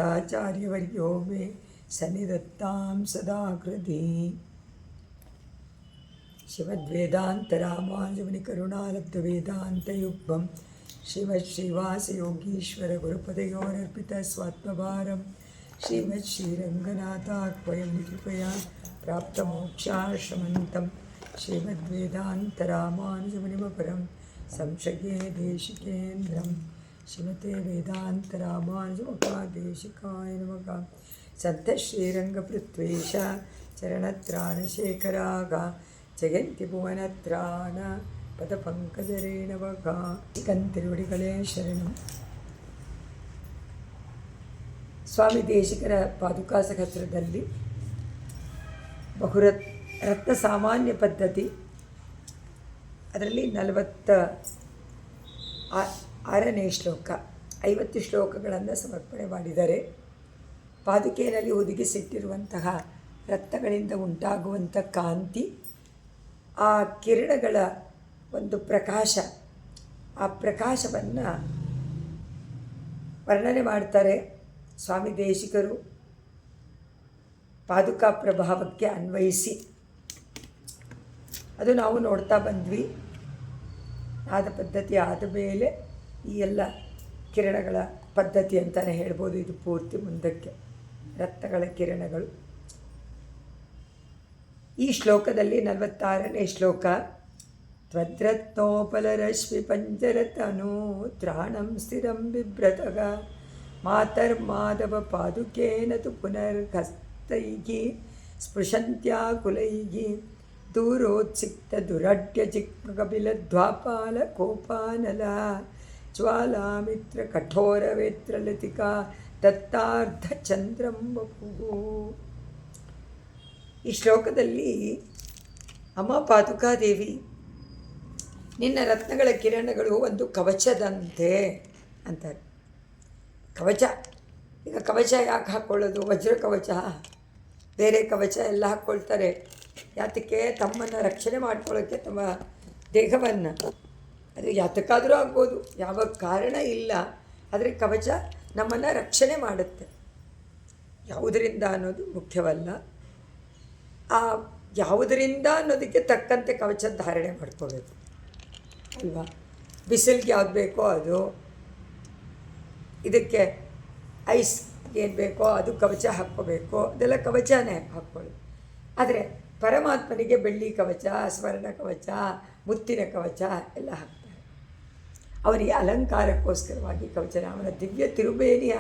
ಭಕ್ತಾಚಾರ್ಯवर्यो मे सन्निधत्तां सदा हृदि श्रीमद्वेदान्तरामानुजमुनिकरुणालब्धवेदान्तयुग्मं श्रीमच्छ्रीवासयोगीश्वरगुरुपदयोरर्पितस्वात्मभारं श्रीमच्छ्रीरङ्गनाथाह्वयं कृपया प्राप्तमोक्षाश्रमन्तं श्रीमद्वेदान्तरामानुजमुनिमपरं संशये देशिकेन्द्रं श्रीमते वेदान्तरामानुजमुखादेशिकाय नमः। सन्तश्रीरङ्गपृथ्वीश चरणत्राणशेखराग जयन्ति भुवनत्राण पदपङ्कजरेणवगा ಕಂತಿರುವಡಿಗಳೇ ಶರಣಂ. ಸ್ವಾಮಿ ದೇಶಿಕರ ಪಾದುಕಾ ಸಹಸ್ರದಲ್ಲಿ ರತ್ನ ಸಾಮಾನ್ಯ ಪದ್ಧತಿ, ಅದರಲ್ಲಿ 46ನೇ ಶ್ಲೋಕ, 50 ಶ್ಲೋಕಗಳನ್ನು ಸಮರ್ಪಣೆ ಮಾಡಿದ್ದಾರೆ. ಪಾದುಕೆಯಲ್ಲಿ ಹುದುಗಿಸಿಟ್ಟಿರುವಂತಹ ರತ್ನಗಳಿಂದ ಉಂಟಾಗುವಂಥ ಕಾಂತಿ, ಆ ಕಿರಣಗಳ ಒಂದು ಪ್ರಕಾಶ, ಆ ಪ್ರಕಾಶವನ್ನು ವರ್ಣನೆ ಮಾಡ್ತಾರೆ ಸ್ವಾಮಿ ದೇಶಿಕರು ಪಾದುಕಾ ಪ್ರಭಾವಕ್ಕೆ ಅನ್ವಯಿಸಿ. ಅದು ನಾವು ನೋಡ್ತಾ ಬಂದ್ವಿ. ಆದ ಪದ್ಧತಿ ಆದ ಮೇಲೆ ಈ ಎಲ್ಲ ಕಿರಣಗಳ ಪದ್ಧತಿ ಅಂತಲೇ ಹೇಳ್ಬೋದು. ಇದು ಪೂರ್ತಿ ಮುಂದಕ್ಕೆ ರತ್ನಗಳ ಕಿರಣಗಳು. ಈ ಶ್ಲೋಕದಲ್ಲಿ 46ನೇ ಶ್ಲೋಕ, ತ್ವದ್ರತ್ನೋಪಲರಶ್ಮಿ ಪಂಚರತನೂ ತ್ರಾಣಂ ಸ್ಥಿರಂ ಬಿಭ್ರತಗ ಮಾತರ್ಮಾಧವ ಪಾದುಕೇನ ತು ಪುನರ್ಹಸ್ತೈಃ ಸ್ಪೃಶಂತ್ಯಾಕುಲೈಃ ದೂರೋತ್ಸಿಕ್ತ ದುರಡ್ಯ ಚಿಕ್ಕಕಪಿಲಧ್ವಾಪಾಲ ಕೋಪಾನಲ ಜ್ವಾಲಾಮಿತ್ರ ಕಠೋರವೇತ್ರಲತಿಕಾ ದತ್ತಾರ್ಧ ಚಂದ್ರಂ ವಪುಃ. ಈ ಶ್ಲೋಕದಲ್ಲಿ ಅಮ್ಮ ಪಾದುಕಾದೇವಿ, ನಿನ್ನ ರತ್ನಗಳ ಕಿರಣಗಳು ಒಂದು ಕವಚದಂತೆ ಅಂತಾರೆ. ಕವಚ, ಈಗ ಕವಚ ಯಾಕೆ ಹಾಕ್ಕೊಳ್ಳೋದು? ವಜ್ರ ಕವಚ, ಬೇರೆ ಕವಚ ಎಲ್ಲ ಹಾಕ್ಕೊಳ್ತಾರೆ. ಯಾತಕ್ಕೆ? ತಮ್ಮನ್ನು ರಕ್ಷಣೆ ಮಾಡ್ಕೊಳ್ಳೋಕ್ಕೆ, ತಮ್ಮ ದೇಹವನ್ನು. ಅದು ಯಾತಕ್ಕಾದರೂ ಆಗ್ಬೋದು, ಯಾವ ಕಾರಣ ಇಲ್ಲ. ಆದರೆ ಕವಚ ನಮ್ಮನ್ನು ರಕ್ಷಣೆ ಮಾಡುತ್ತೆ. ಯಾವುದರಿಂದ ಅನ್ನೋದು ಮುಖ್ಯವಲ್ಲ, ಆ ಯಾವುದರಿಂದ ಅನ್ನೋದಕ್ಕೆ ತಕ್ಕಂತೆ ಕವಚ ಧಾರಣೆ ಮಾಡ್ಕೋಬೇಕು ಅಲ್ವಾ. ಬಿಸಿಲಿಗೆ ಯಾವ್ದು ಬೇಕೋ ಅದು, ಇದಕ್ಕೆ ಐಸ್ ಏನು ಬೇಕೋ ಅದು ಕವಚ ಹಾಕ್ಕೋಬೇಕು, ಅದೆಲ್ಲ ಕವಚನೇ ಹಾಕ್ಕೊಳ್ಳಿ. ಆದರೆ ಪರಮಾತ್ಮನಿಗೆ ಬೆಳ್ಳಿ ಕವಚ, ಸ್ವರ್ಣ ಕವಚ, ಮುತ್ತಿನ ಕವಚ ಎಲ್ಲ ಹಾಕ್ತಾರೆ. ಅವನಿಗೆ ಅಲಂಕಾರಕ್ಕೋಸ್ಕರವಾಗಿ ಕವಚನ, ಅವನ ದಿವ್ಯ ತಿರುಬೇನಿಯ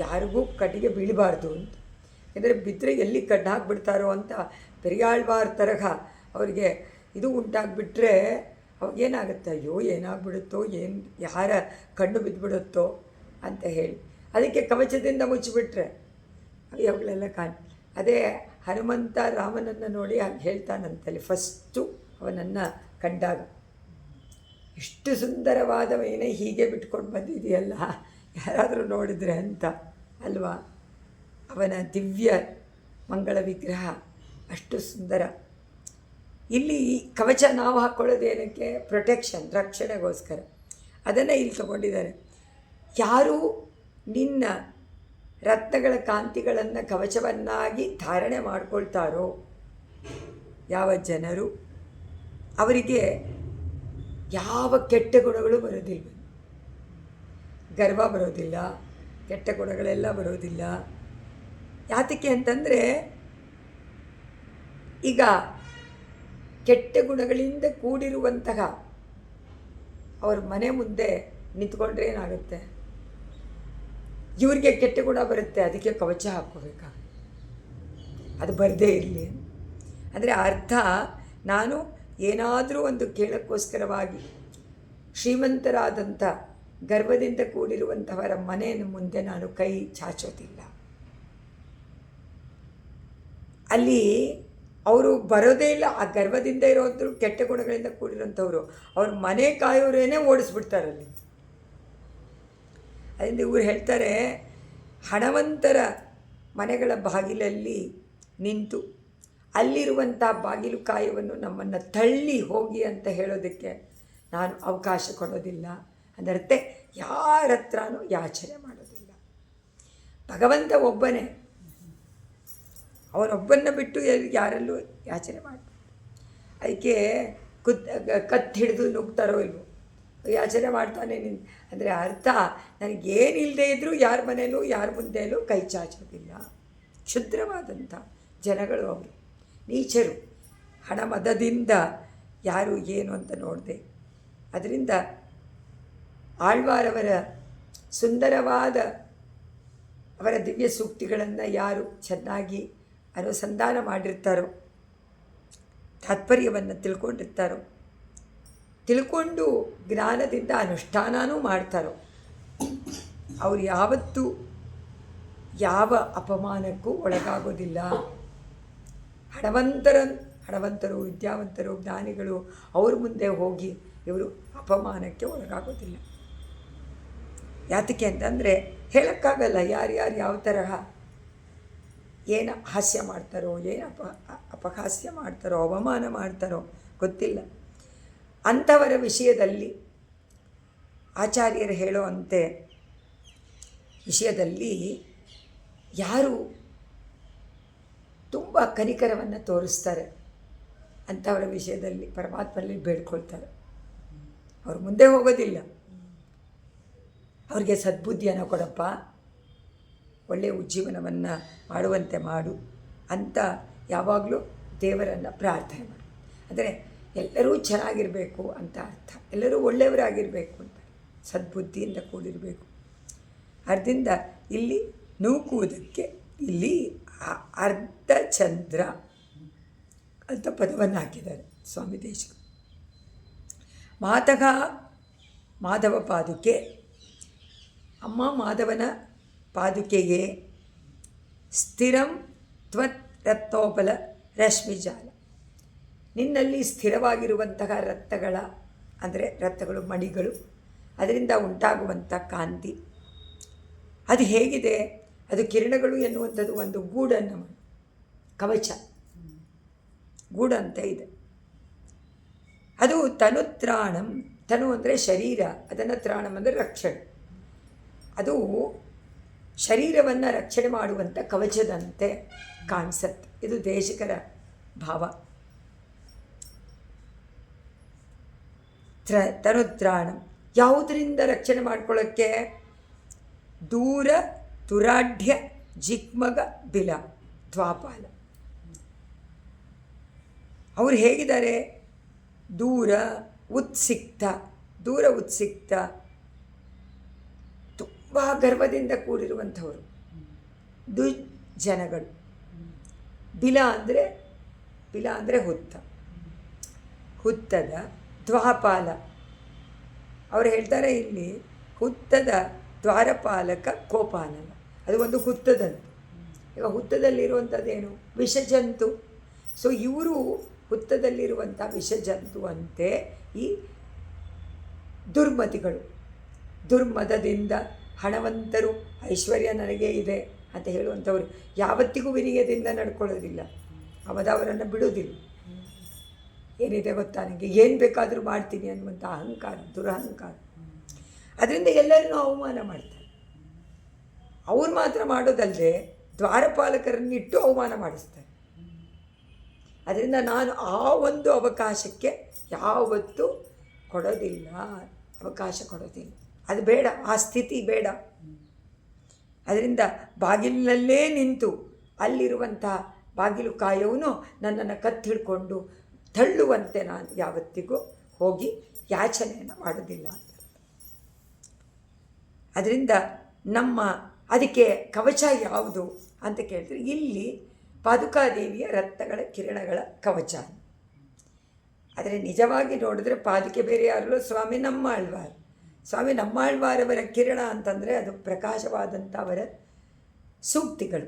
ಯಾರಿಗೂ ಕಟ್ಟಿಗೆ ಬೀಳಬಾರ್ದು ಅಂತ. ಯಾಕೆಂದರೆ ಬಿದ್ದರೆ ಎಲ್ಲಿ ಕಡ್ಡು ಹಾಕಿಬಿಡ್ತಾರೋ ಅಂತ ಪೆರಿಯಾಳ್ವಾರ್ ತರಹ ಅವರಿಗೆ ಇದು ಉಂಟಾಗಿಬಿಟ್ರೆ ಅವಾಗೇನಾಗುತ್ತೆ, ಅಯ್ಯೋ ಏನಾಗ್ಬಿಡುತ್ತೋ, ಯಾರ ಕಣ್ಣು ಬಿದ್ದುಬಿಡುತ್ತೋ ಅಂತ ಹೇಳಿ ಅದಕ್ಕೆ ಕವಚದಿಂದ ಮುಚ್ಚಿಬಿಟ್ರೆ ಅವುಗಳೆಲ್ಲ ಅದೇ ಹನುಮಂತ ರಾಮನನ್ನು ನೋಡಿ ಹಾಗೆ ಹೇಳ್ತಾನಂತಲ್ಲಿ ಫಸ್ಟು ಅವನನ್ನು ಕಂಡಾಗ, ಇಷ್ಟು ಸುಂದರವಾದ ಮೇನೆ ಹೀಗೆ ಬಿಟ್ಕೊಂಡು ಬಂದಿದೆಯಲ್ಲ, ಯಾರಾದರೂ ನೋಡಿದರೆ ಅಂತ ಅಲ್ವಾ. ಅವನ ದಿವ್ಯ ಮಂಗಳ ವಿಗ್ರಹ ಅಷ್ಟು ಸುಂದರ. ಇಲ್ಲಿ ಕವಚ ನಾವು ಹಾಕ್ಕೊಳ್ಳೋದೇನಕ್ಕೆ? ಪ್ರೊಟೆಕ್ಷನ್, ರಕ್ಷಣೆಗೋಸ್ಕರ. ಅದನ್ನು ಇಲ್ಲಿ ತಗೊಂಡಿದ್ದಾರೆ. ಯಾರು ನಿನ್ನ ರತ್ನಗಳ ಕಾಂತಿಗಳನ್ನು ಕವಚವನ್ನಾಗಿ ಧಾರಣೆ ಮಾಡ್ಕೊಳ್ತಾರೋ, ಯಾವ ಜನರು, ಅವರಿಗೆ ಯಾವ ಕೆಟ್ಟ ಗುಣಗಳು ಬರೋದಿಲ್ಲ. ಗರ್ವ ಬರೋದಿಲ್ಲ, ಕೆಟ್ಟ ಗುಣಗಳೆಲ್ಲ ಬರೋದಿಲ್ಲ. ಯಾತಕ್ಕೆ ಅಂತಂದರೆ, ಈಗ ಕೆಟ್ಟ ಗುಣಗಳಿಂದ ಕೂಡಿರುವಂತಹ ಅವ್ರ ಮನೆ ಮುಂದೆ ನಿಂತ್ಕೊಂಡ್ರೆ ಏನಾಗುತ್ತೆ? ಇವ್ರಿಗೆ ಕೆಟ್ಟ ಗುಣ ಬರುತ್ತೆ, ಅದಕ್ಕೆ ಕವಚ ಹಾಕ್ಕೋಬೇಕಾಗುತ್ತೆ. ಅದು ಬರದೇ ಇರಲಿ ಅಂದರೆ ಅರ್ಥ, ನಾನು ಏನಾದರೂ ಒಂದು ಕೇಳಕ್ಕೋಸ್ಕರವಾಗಿ ಶ್ರೀಮಂತರಾದಂಥ ಗರ್ವದಿಂದ ಕೂಡಿರುವಂಥವರ ಮನೆಯ ಮುಂದೆ ನಾನು ಕೈ ಚಾಚೋದಿಲ್ಲ. ಅಲ್ಲಿ ಅವರು ಬರೋದೇ ಇಲ್ಲ. ಆ ಗರ್ವದಿಂದ ಇರೋದ್ರು, ಕೆಟ್ಟ ಗುಣಗಳಿಂದ ಕೂಡಿರೋಂಥವ್ರು ಅವ್ರ ಮನೆ ಕಾಯೋರೇನೇ ಓಡಿಸ್ಬಿಡ್ತಾರಲ್ಲಿ. ಅದರಿಂದ ಇವ್ರು ಹೇಳ್ತಾರೆ, ಹಣವಂತರ ಮನೆಗಳ ಬಾಗಿಲಲ್ಲಿ ನಿಂತು ಅಲ್ಲಿರುವಂಥ ಬಾಗಿಲು ಕಾಯುವನ್ನು ನಮ್ಮನ್ನು ತಳ್ಳಿ ಹೋಗಿ ಅಂತ ಹೇಳೋದಕ್ಕೆ ನಾನು ಅವಕಾಶ ಕೊಡೋದಿಲ್ಲ. ಅದರತ್ತೆ ಯಾರ ಹತ್ರನೂ ಯಾಚನೆ ಮಾಡೋದಿಲ್ಲ. ಭಗವಂತ ಒಬ್ಬನೇ, ಅವನೊಬ್ಬನ್ನ ಬಿಟ್ಟು ಯಾರಲ್ಲೂ ಯಾಚನೆ ಮಾಡಿ. ಅದಕ್ಕೆ ಕತ್ತು ಹಿಡಿದು ನುಗ್ತಾರೋ ಇಲ್ವೋ, ಯಾಚನೆ ಮಾಡ್ತಾನೆ ಅಂದರೆ ಅರ್ಥ ನನಗೇನಿಲ್ಲದೆ ಇದ್ದರೂ ಯಾರ ಮನೇಲೂ ಯಾರ ಮುಂದೆಯಲ್ಲೂ ಕೈ ಚಾಚೋದಿಲ್ಲ. ಕ್ಷುದ್ರವಾದಂಥ ಜನಗಳು ಅವರು, ನೀಚರು, ಹಣ ಮದದಿಂದ ಯಾರು ಏನು ಅಂತ ನೋಡಿದೆ. ಅದರಿಂದ ಆಳ್ವಾರವರ ಸುಂದರವಾದ ಅವರ ದಿವ್ಯ ಸೂಕ್ತಿಗಳನ್ನು ಯಾರು ಚೆನ್ನಾಗಿ ಅನುಸಂಧಾನ ಮಾಡಿರ್ತಾರೋ, ತಾತ್ಪರ್ಯವನ್ನು ತಿಳ್ಕೊಂಡಿರ್ತಾರೋ, ತಿಳ್ಕೊಂಡು ಜ್ಞಾನದಿಂದ ಅನುಷ್ಠಾನವೂ ಮಾಡ್ತಾರೋ, ಅವರು ಯಾವತ್ತೂ ಯಾವ ಅಪಮಾನಕ್ಕೂ ಒಳಗಾಗೋದಿಲ್ಲ. ಹಣವಂತರು, ವಿದ್ಯಾವಂತರು, ಜ್ಞಾನಿಗಳು ಅವ್ರ ಮುಂದೆ ಹೋಗಿ ಇವರು ಅಪಮಾನಕ್ಕೆ ಒಳಗಾಗೋದಿಲ್ಲ. ಯಾತಕ್ಕೆ ಅಂತಂದರೆ ಹೇಳೋಕ್ಕಾಗಲ್ಲ ಯಾರ್ಯಾರು ಯಾವ ತರಹ ಏನು ಹಾಸ್ಯ ಮಾಡ್ತಾರೋ, ಏನು ಅಪಹಾಸ್ಯ ಮಾಡ್ತಾರೋ, ಅವಮಾನ ಮಾಡ್ತಾರೋ ಗೊತ್ತಿಲ್ಲ. ಅಂಥವರ ವಿಷಯದಲ್ಲಿ ಆಚಾರ್ಯರು ಹೇಳೋವಂತೆ ವಿಷಯದಲ್ಲಿ ಯಾರು ತುಂಬ ಕನಿಕರವನ್ನು ತೋರಿಸ್ತಾರೆ ಅಂಥವರ ವಿಷಯದಲ್ಲಿ ಪರಮಾತ್ಮನಲ್ಲಿ ಬೇಡ್ಕೊಳ್ತಾರೆ. ಅವ್ರು ಮುಂದೆ ಹೋಗೋದಿಲ್ಲ. ಅವ್ರಿಗೆ ಸದ್ಬುದ್ಧಿಯನ್ನು ಕೊಡಪ್ಪ, ಒಳ್ಳೆಯ ಉಜ್ಜೀವನವನ್ನು ಮಾಡುವಂತೆ ಮಾಡು ಅಂತ ಯಾವಾಗಲೂ ದೇವರನ್ನು ಪ್ರಾರ್ಥನೆ ಮಾಡಿ. ಅಂದರೆ ಎಲ್ಲರೂ ಚೆನ್ನಾಗಿರಬೇಕು ಅಂತ ಅರ್ಥ, ಎಲ್ಲರೂ ಒಳ್ಳೆಯವರಾಗಿರಬೇಕು ಅಂತ, ಸದ್ಬುದ್ಧಿಯಿಂದ ಕೂಡಿರಬೇಕು. ಆದ್ದರಿಂದ ಇಲ್ಲಿ ನೂಕುವುದಕ್ಕೆ ಇಲ್ಲಿ ಅರ್ಧ ಚಂದ್ರ ಅಂತ ಪದವನ್ನು ಹಾಕಿದ್ದಾರೆ ಸ್ವಾಮಿ ದೇಶಿಕರು. ಮಾಧವ ಪಾದುಕೆ, ಅಮ್ಮ ಮಾಧವನ ಪಾದುಕೆಯೇ ಸ್ಥಿರಂ ತ್ವತ್ ರತ್ನೋಪಲ ರಶ್ಮಿಜಾಲ, ನಿನ್ನಲ್ಲಿ ಸ್ಥಿರವಾಗಿರುವಂತಹ ರತ್ನಗಳು ಮಣಿಗಳು, ಅದರಿಂದ ಉಂಟಾಗುವಂಥ ಕಾಂತಿ ಅದು ಹೇಗಿದೆ? ಅದು ಕಿರಣಗಳು ಎನ್ನುವಂಥದ್ದು ಒಂದು ಗೂಡನ್ನು, ಕವಚ ಗೂಡು ಅಂತ ಇದೆ. ಅದು ತನುತ್ರಾಣಂ, ತನು ಅಂದರೆ ಶರೀರ, ಅದನ್ನು ತ್ರಾಣಂ ಅಂದರೆ ರಕ್ಷಣೆ. ಅದು ಶರೀರವನ್ನು ರಕ್ಷಣೆ ಮಾಡುವಂಥ ಕವಚದಂತೆ ಕಾಣಿಸತ್ತೆ. ಇದು ದೇಶಿಕರ ಭಾವ. ತನುತ್ರಾಣಂ ಯಾವುದರಿಂದ ರಕ್ಷಣೆ ಮಾಡ್ಕೊಳ್ಳೋಕ್ಕೆ? ದೂರ ತುರಾಢ್ಯ ಜಿಗ್ಮಗ ಬಿಲ ದ್ವಾಪಾಲ. ಅವರು ಹೇಗಿದ್ದಾರೆ? ದೂರ ಉತ್ಸಿಕ್ತ, ತುಂಬ ಗರ್ವದಿಂದ ಕೂಡಿರುವಂಥವರು, ದುರ್ಜನಗಳು. ಬಿಲ ಅಂದರೆ ಹುತ್ತದ ದ್ವಾಪಾಲ. ಅವರು ಹೇಳ್ತಾರೆ ಇಲ್ಲಿ ಹುತ್ತದ ದ್ವಾರಪಾಲಕ ಕೋಪಾನನ, ಅದು ಒಂದು ಹುತ್ತದಂತೆ. ಈಗ ಹುತ್ತದಲ್ಲಿರುವಂಥದ್ದೇನು? ವಿಷಜಂತು. ಸೊ ಇವರು ಹುತ್ತದಲ್ಲಿರುವಂಥ ವಿಷಜಂತು ಅಂತೆ ಈ ದುರ್ಮತಿಗಳು. ದುರ್ಮದದಿಂದ ಹಣವಂತರು, ಐಶ್ವರ್ಯ ನನಗೆ ಇದೆ ಅಂತ ಹೇಳುವಂಥವ್ರು ಯಾವತ್ತಿಗೂ ವಿನಯದಿಂದ ನಡ್ಕೊಳ್ಳೋದಿಲ್ಲ. ಅವರನ್ನು ಬಿಡೋದಿಲ್ಲ. ಏನಿದೆ ಗೊತ್ತಾ, ನನಗೆ ಏನು ಬೇಕಾದರೂ ಮಾಡ್ತೀನಿ ಅನ್ನುವಂಥ ಅಹಂಕಾರ, ದುರಹಂಕಾರ. ಅದರಿಂದ ಎಲ್ಲರನ್ನೂ ಅವಮಾನ ಮಾಡ್ತಾರೆ. ಅವ್ರು ಮಾತ್ರ ಮಾಡೋದಲ್ಲದೆ ದ್ವಾರಪಾಲಕರನ್ನಿಟ್ಟು ಅವಮಾನ ಮಾಡಿಸ್ತಾರೆ. ಅದರಿಂದ ನಾನು ಆ ಒಂದು ಅವಕಾಶಕ್ಕೆ ಯಾವತ್ತೂ ಅವಕಾಶ ಕೊಡೋದಿಲ್ಲ. ಅದು ಬೇಡ, ಆ ಸ್ಥಿತಿ ಬೇಡ. ಅದರಿಂದ ಬಾಗಿಲಿನಲ್ಲೇ ನಿಂತು ಅಲ್ಲಿರುವಂಥ ಬಾಗಿಲು ಕಾಯೋನು ನನ್ನನ್ನು ಕತ್ತಿಡ್ಕೊಂಡು ತಳ್ಳುವಂತೆ ನಾನು ಯಾವತ್ತಿಗೂ ಹೋಗಿ ಯಾಚನೆಯನ್ನು ಮಾಡೋದಿಲ್ಲ ಅಂತ. ಅದರಿಂದ ಅದಕ್ಕೆ ಕವಚ ಯಾವುದು ಅಂತ ಕೇಳಿದ್ರೆ ಇಲ್ಲಿ ಪಾದುಕಾದೇವಿಯ ರತ್ನಗಳ ಕಿರಣಗಳ ಕವಚ. ಆದರೆ ನಿಜವಾಗಿ ನೋಡಿದ್ರೆ ಪಾದುಕೆ ಬೇರೆ ಯಾರಲ್ಲೋ ಸ್ವಾಮಿ ನಮ್ಮಾಳ್ವಾರವರ ಕಿರಣ ಅಂತಂದರೆ ಅದು ಪ್ರಕಾಶವಾದಂಥ ಅವರ ಸೂಕ್ತಿಗಳು.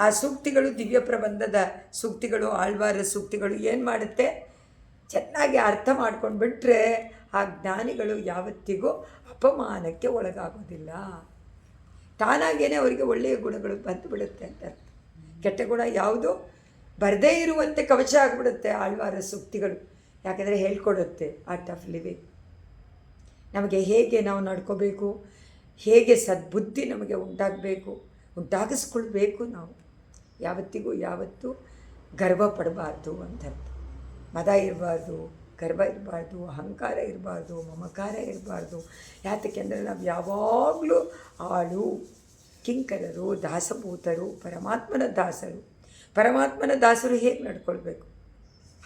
ಆ ಸೂಕ್ತಿಗಳು ದಿವ್ಯ ಪ್ರಬಂಧದ ಸೂಕ್ತಿಗಳು, ಆಳ್ವಾರ ಸೂಕ್ತಿಗಳು ಏನು ಮಾಡುತ್ತೆ? ಚೆನ್ನಾಗಿ ಅರ್ಥ ಮಾಡ್ಕೊಂಡು ಬಿಟ್ಟರೆ ಆ ಜ್ಞಾನಿಗಳು ಯಾವತ್ತಿಗೂ ಅಪಮಾನಕ್ಕೆ ಒಳಗಾಗೋದಿಲ್ಲ. ತಾನಾಗೇನೆ ಅವರಿಗೆ ಒಳ್ಳೆಯ ಗುಣಗಳು ಬಂದು ಬಿಡುತ್ತೆ ಅಂತ ಅರ್ಥ. ಕೆಟ್ಟ ಗುಣ ಯಾವುದು ಬರದೇ ಇರುವಂತೆ ಕವಚ ಆಗಿಬಿಡುತ್ತೆ ಆಳ್ವಾರ ಸೂಕ್ತಿಗಳು. ಯಾಕೆಂದರೆ ಹೇಳ್ಕೊಡುತ್ತೆ ಆರ್ಟ್ ಆಫ್ ಲಿವಿಂಗ್, ನಮಗೆ ಹೇಗೆ ನಾವು ನಡ್ಕೋಬೇಕು, ಹೇಗೆ ಸದ್ಬುದ್ಧಿ ನಮಗೆ ಉಂಟಾಗಬೇಕು, ಉಂಟಾಗಿಸ್ಕೊಳ್ಬೇಕು ನಾವು. ಯಾವತ್ತೂ ಗರ್ವ ಪಡಬಾರ್ದು ಅಂತ ಅರ್ಥ. ಮದ ಇರಬಾರ್ದು, ಗರ್ವ ಇರಬಾರ್ದು, ಅಹಂಕಾರ ಇರಬಾರ್ದು, ಮಮಕಾರ ಇರಬಾರ್ದು. ಯಾತಕ್ಕೆ ಅಂದರೆ ನಾವು ಯಾವಾಗಲೂ ಆಳು, ಕಿಂಕರರು, ದಾಸಭೂತರು, ಪರಮಾತ್ಮನ ದಾಸರು. ಪರಮಾತ್ಮನ ದಾಸರು ಹೇಗೆ ನಡ್ಕೊಳ್ಬೇಕು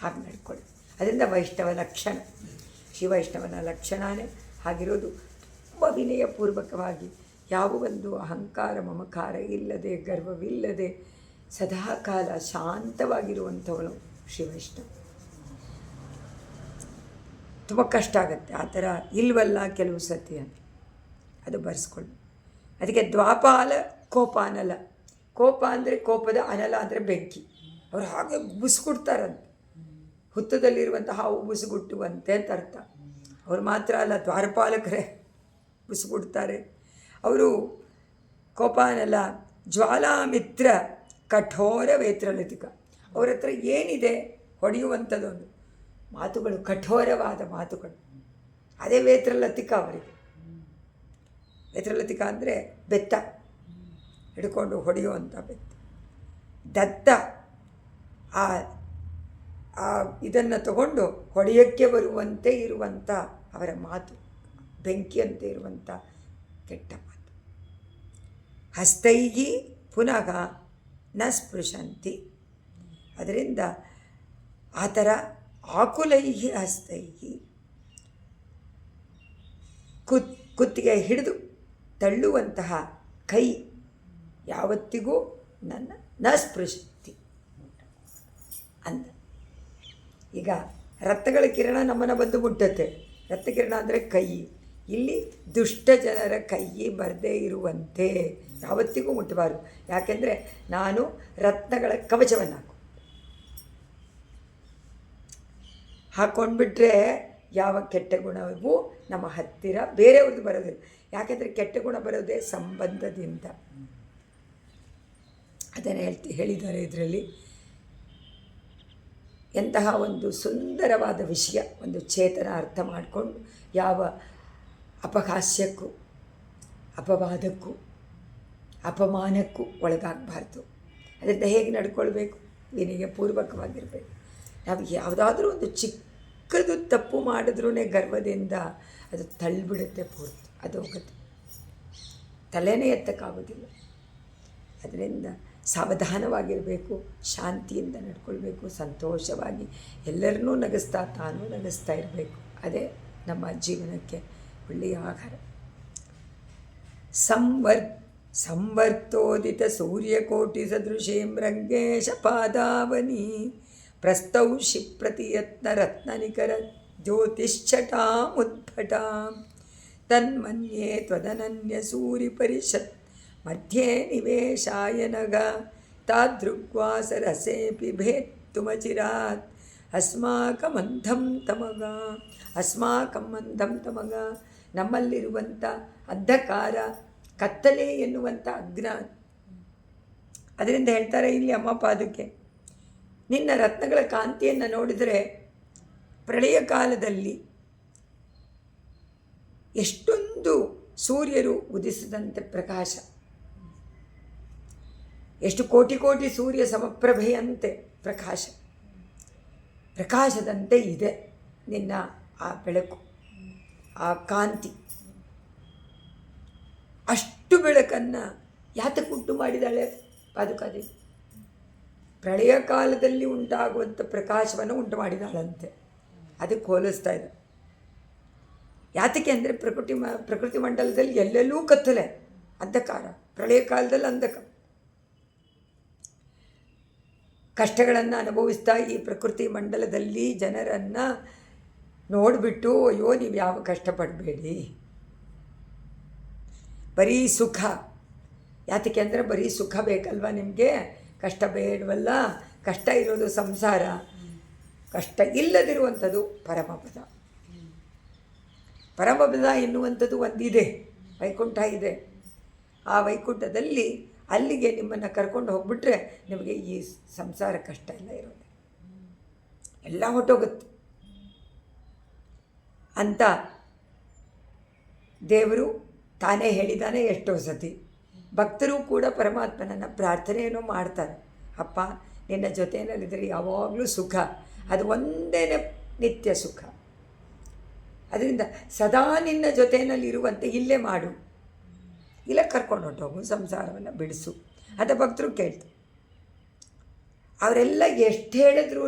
ಹಾಗೆ ನಡ್ಕೊಳ್ಳಿ. ಅದರಿಂದ ವೈಷ್ಣವ ಲಕ್ಷಣ, ಶಿವೈಷ್ಣವನ ಲಕ್ಷಣವೇ ಹಾಗಿರೋದು. ತುಂಬ ವಿನಯಪೂರ್ವಕವಾಗಿ ಯಾವ ಒಂದು ಅಹಂಕಾರ ಮಮಕಾರ ಇಲ್ಲದೆ, ಗರ್ವವಿಲ್ಲದೆ ಸದಾಕಾಲ ಶಾಂತವಾಗಿರುವಂಥವಳು ಶಿವೈಷ್ಣವ. ತುಂಬ ಕಷ್ಟ ಆಗುತ್ತೆ ಆ ಥರ ಇಲ್ವಲ್ಲ ಕೆಲವು ಸತಿ ಅಂತ, ಅದು ಬರೆಸ್ಕೊಳ್ಳಿ. ಅದಕ್ಕೆ ದ್ವಾಪಾಲ ಕೋಪ ಅನಲ. ಕೋಪ ಅಂದರೆ ಕೋಪದ, ಅನಲ ಅಂದರೆ ಬೆಂಕಿ. ಅವ್ರು ಹಾಗೆ ಬುಸ್ಕೊಡ್ತಾರಂತೆ, ಹುತ್ತದಲ್ಲಿರುವಂಥ ಹಾವು ಬುಸುಗುಟ್ಟುವಂತೆ ಅಂತ ಅರ್ಥ. ಅವ್ರು ಮಾತ್ರ ಅಲ್ಲ, ದ್ವಾರಪಾಲಕರೇ ಬುಸುಗುಡ್ತಾರೆ. ಅವರು ಕೋಪ ಅನಲ. ಜ್ವಾಲಾಮಿತ್ರ ಕಠೋರ ವೇತ್ರಲತಿಕ. ಅವ್ರ ಹತ್ರ ಏನಿದೆ ಹೊಡೆಯುವಂಥದ್ದೊಂದು ಮಾತುಗಳು, ಕಠೋರವಾದ ಮಾತುಗಳು. ಅದೇ ವೇತ್ರಲತಿಕ ಅವರಿಗೆ. ವೇತ್ರಲತಿಕ ಅಂದರೆ ಬೆತ್ತ, ಹಿಡ್ಕೊಂಡು ಹೊಡೆಯುವಂಥ ಬೆತ್ತ. ದತ್ತ ಆ ಇದನ್ನು ತಗೊಂಡು ಹೊಡೆಯೋಕ್ಕೆ ಬರುವಂತೆ ಇರುವಂಥ ಅವರ ಮಾತು, ಬೆಂಕಿಯಂತೆ ಇರುವಂಥ ಕೆಟ್ಟ ಮಾತು. ಹಸ್ತೈಹಿ ಪುನಃ ನ ಸ್ಪೃಶಂತಿ. ಅದರಿಂದ ಆ ಥರ ಆಕುಲೈಹಿ ಹಸ್ತೈಹಿ, ಕುತ್ತಿಗೆ ಹಿಡಿದು ತಳ್ಳುವಂತಹ ಕೈ ಯಾವತ್ತಿಗೂ ನನ್ನ ನ ಸ್ಪೃಶಂತಿ ಅಂದ. ಈಗ ರಕ್ತಗಳ ಕಿರಣ ನಮ್ಮನ್ನು ಬಂದು ಮುಟ್ಟುತ್ತೆ. ರಕ್ತಕಿರಣ ಅಂದರೆ ಕೈ. ಇಲ್ಲಿ ದುಷ್ಟ ಜನರ ಕೈ ಬರದೇ ಇರುವಂತೆ ಯಾವತ್ತಿಗೂ ಮುಟ್ಟಬಾರದು. ಯಾಕೆಂದರೆ ನಾನು ರತ್ನಗಳ ಕವಚವನ್ನು ಹಾಕ್ಕೊಂಡ್ಬಿಟ್ರೆ ಯಾವ ಕೆಟ್ಟ ಗುಣವೂ ನಮ್ಮ ಹತ್ತಿರ ಬೇರೆಯವ್ರದ್ದು ಬರೋದಿಲ್ಲ. ಯಾಕೆಂದರೆ ಕೆಟ್ಟ ಗುಣ ಬರೋದೇ ಸಂಬಂಧದಿಂದ. ಅದನ್ನು ಹೇಳಿದ್ದಾರೆ ಇದರಲ್ಲಿ. ಎಂತಹ ಒಂದು ಸುಂದರವಾದ ವಿಷಯ. ಒಂದು ಚೇತನ ಅರ್ಥ ಮಾಡಿಕೊಂಡು ಯಾವ ಅಪಹಾಸ್ಯಕ್ಕೂ, ಅಪವಾದಕ್ಕೂ, ಅಪಮಾನಕ್ಕೂ ಒಳಗಾಗಬಾರ್ದು. ಅದರಿಂದ ಹೇಗೆ ನಡ್ಕೊಳ್ಬೇಕು? ವಿನಯಪೂರ್ವಕವಾಗಿರಬೇಕು. ನಾವು ಯಾವುದಾದ್ರೂ ಒಂದು ಚಿಕ್ಕದು ತಪ್ಪು ಮಾಡಿದ್ರೂ ಗರ್ವದಿಂದ ಅದು ತಳ್ಳಿಬಿಡುತ್ತೆ ಪೂರ್ತಿ, ಅದು ಹೋಗುತ್ತೆ, ತಲೆನೇ ಎತ್ತಕ್ಕಾಗೋದಿಲ್ಲ. ಅದರಿಂದ ಸಾವಧಾನವಾಗಿರಬೇಕು, ಶಾಂತಿಯಿಂದ ನಡ್ಕೊಳ್ಬೇಕು, ಸಂತೋಷವಾಗಿ ಎಲ್ಲರನ್ನೂ ನಗಿಸ್ತಾ ತಾನೂ ನಗಿಸ್ತಾ ಇರಬೇಕು. ಅದೇ ನಮ್ಮ ಜೀವನಕ್ಕೆ ಒಳ್ಳೆಯ ಆಹಾರ. ಸಂವರ್ತೋದಿತ ಸೂರ್ಯಕೋಟಿ ಸದೃಶೇಂ ರಂಗೇಶ ಪಾದಾವನಿ ಪ್ರಸ್ತೌಷಿ ಪ್ರತಿಯತ್ನ ರತ್ನನಿಕರ ಜ್ಯೋತಿಶ್ಚಟಾಮುದ್ಭಟಾಂ ತನ್ಮನ್ಯೇ ತ್ವದನನ್ಯ ಸೂರಿ ಪರಿಷತ್ ಮಧ್ಯೆ ನಿವೇಶಾಯ ನಗ ತಾದೃಗ್ವಾಸರಸೇಪಿ ಭೇತ್ತುಮಚಿರಾತ್ ಅಸ್ಮಾಕಮಂಧಂ ತಮಗ. ನಮ್ಮಲ್ಲಿರುವಂಥ ಅಂಧಕಾರ, ಕತ್ತಲೆ ಎನ್ನುವಂಥ ಅಜ್ಞಾನ. ಅದರಿಂದ ಹೇಳ್ತಾರೆ ಇಲ್ಲಿ ಅಮ್ಮ ಪಾದಕ್ಕೆ, ನಿನ್ನ ರತ್ನಗಳ ಕಾಂತಿಯನ್ನು ನೋಡಿದರೆ ಪ್ರಳಯ ಕಾಲದಲ್ಲಿ ಎಷ್ಟೊಂದು ಸೂರ್ಯರು ಉದಿಸಿದಂತೆ ಪ್ರಕಾಶ, ಎಷ್ಟು ಕೋಟಿ ಕೋಟಿ ಸೂರ್ಯ ಸಮಪ್ರಭೆಯಂತೆ ಪ್ರಕಾಶದಂತೆ ಇದೆ ನಿನ್ನ ಆ ಬೆಳಕು, ಆ ಕಾಂತಿ. ಅಷ್ಟು ಬೆಳಕನ್ನು ಯಾತಕ್ಕುಂಟು ಮಾಡಿದಾಳೆ ಪಾದುಕಾದೇವಿ? ಪ್ರಳಯ ಕಾಲದಲ್ಲಿ ಉಂಟಾಗುವಂಥ ಪ್ರಕಾಶವನ್ನು ಉಂಟು ಮಾಡಿದಾಳಂತೆ. ಅದಕ್ಕೆ ಹೋಲಿಸ್ತಾ ಇದೆ. ಯಾತಕ್ಕೆ ಅಂದರೆ ಪ್ರಕೃತಿ ಮಂಡಲದಲ್ಲಿ ಎಲ್ಲೆಲ್ಲೂ ಕತ್ತಲೆ, ಅಂಧಕಾರ. ಪ್ರಳಯ ಕಾಲದಲ್ಲಿ ಅಂಧಕಾರ, ಕಷ್ಟಗಳನ್ನು ಅನುಭವಿಸ್ತಾ ಈ ಪ್ರಕೃತಿ ಮಂಡಲದಲ್ಲಿ ಜನರನ್ನು ನೋಡಿಬಿಟ್ಟು, ಅಯ್ಯೋ ನೀವು ಯಾವ ಕಷ್ಟಪಡಬೇಡಿ, ಬರೀ ಸುಖ. ಯಾತಕ್ಕೆ ಅಂದರೆ ಬರೀ ಸುಖ ಬೇಕಲ್ವ ನಿಮಗೆ, ಕಷ್ಟ ಬೇಡವಲ್ಲ. ಕಷ್ಟ ಇರೋದು ಸಂಸಾರ, ಕಷ್ಟ ಇಲ್ಲದಿರುವಂಥದ್ದು ಪರಮಪದ. ಪರಮಪದ ಎನ್ನುವಂಥದ್ದು ಒಂದಿದೆ, ವೈಕುಂಠ ಇದೆ. ಆ ವೈಕುಂಠದಲ್ಲಿ ಅಲ್ಲಿಗೆ ನಿಮ್ಮನ್ನು ಕರ್ಕೊಂಡು ಹೋಗ್ಬಿಟ್ರೆ ನಿಮಗೆ ಈ ಸಂಸಾರ ಕಷ್ಟ ಎಲ್ಲ ಇರೋದು, ಎಲ್ಲ ಹೊಟ್ಟೋಗುತ್ತೆ ಅಂತ ದೇವರು ತಾನೇ ಹೇಳಿದ್ದಾನೆ ಎಷ್ಟೋ ಸತಿ. ಭಕ್ತರು ಕೂಡ ಪರಮಾತ್ಮನನ್ನು ಪ್ರಾರ್ಥನೆಯನ್ನು ಮಾಡ್ತಾರೆ. ಅಪ್ಪ ನಿನ್ನ ಜೊತೆಯಲ್ಲಿದ್ದರೆ ಯಾವಾಗಲೂ ಸುಖ, ಅದು ಒಂದೇ ನಿತ್ಯ ಸುಖ. ಅದರಿಂದ ಸದಾ ನಿನ್ನ ಜೊತೆಯಲ್ಲಿರುವಂತೆ ಇಲ್ಲೇ ಮಾಡು, ಇಲ್ಲ ಕರ್ಕೊಂಡು ಹೊಟ್ಟೋಗು, ಸಂಸಾರವನ್ನು ಬಿಡಿಸು ಅಂತ ಭಕ್ತರು ಕೇಳ್ತಾರೆ. ಅವರೆಲ್ಲ ಎಷ್ಟು ಹೇಳಿದ್ರೂ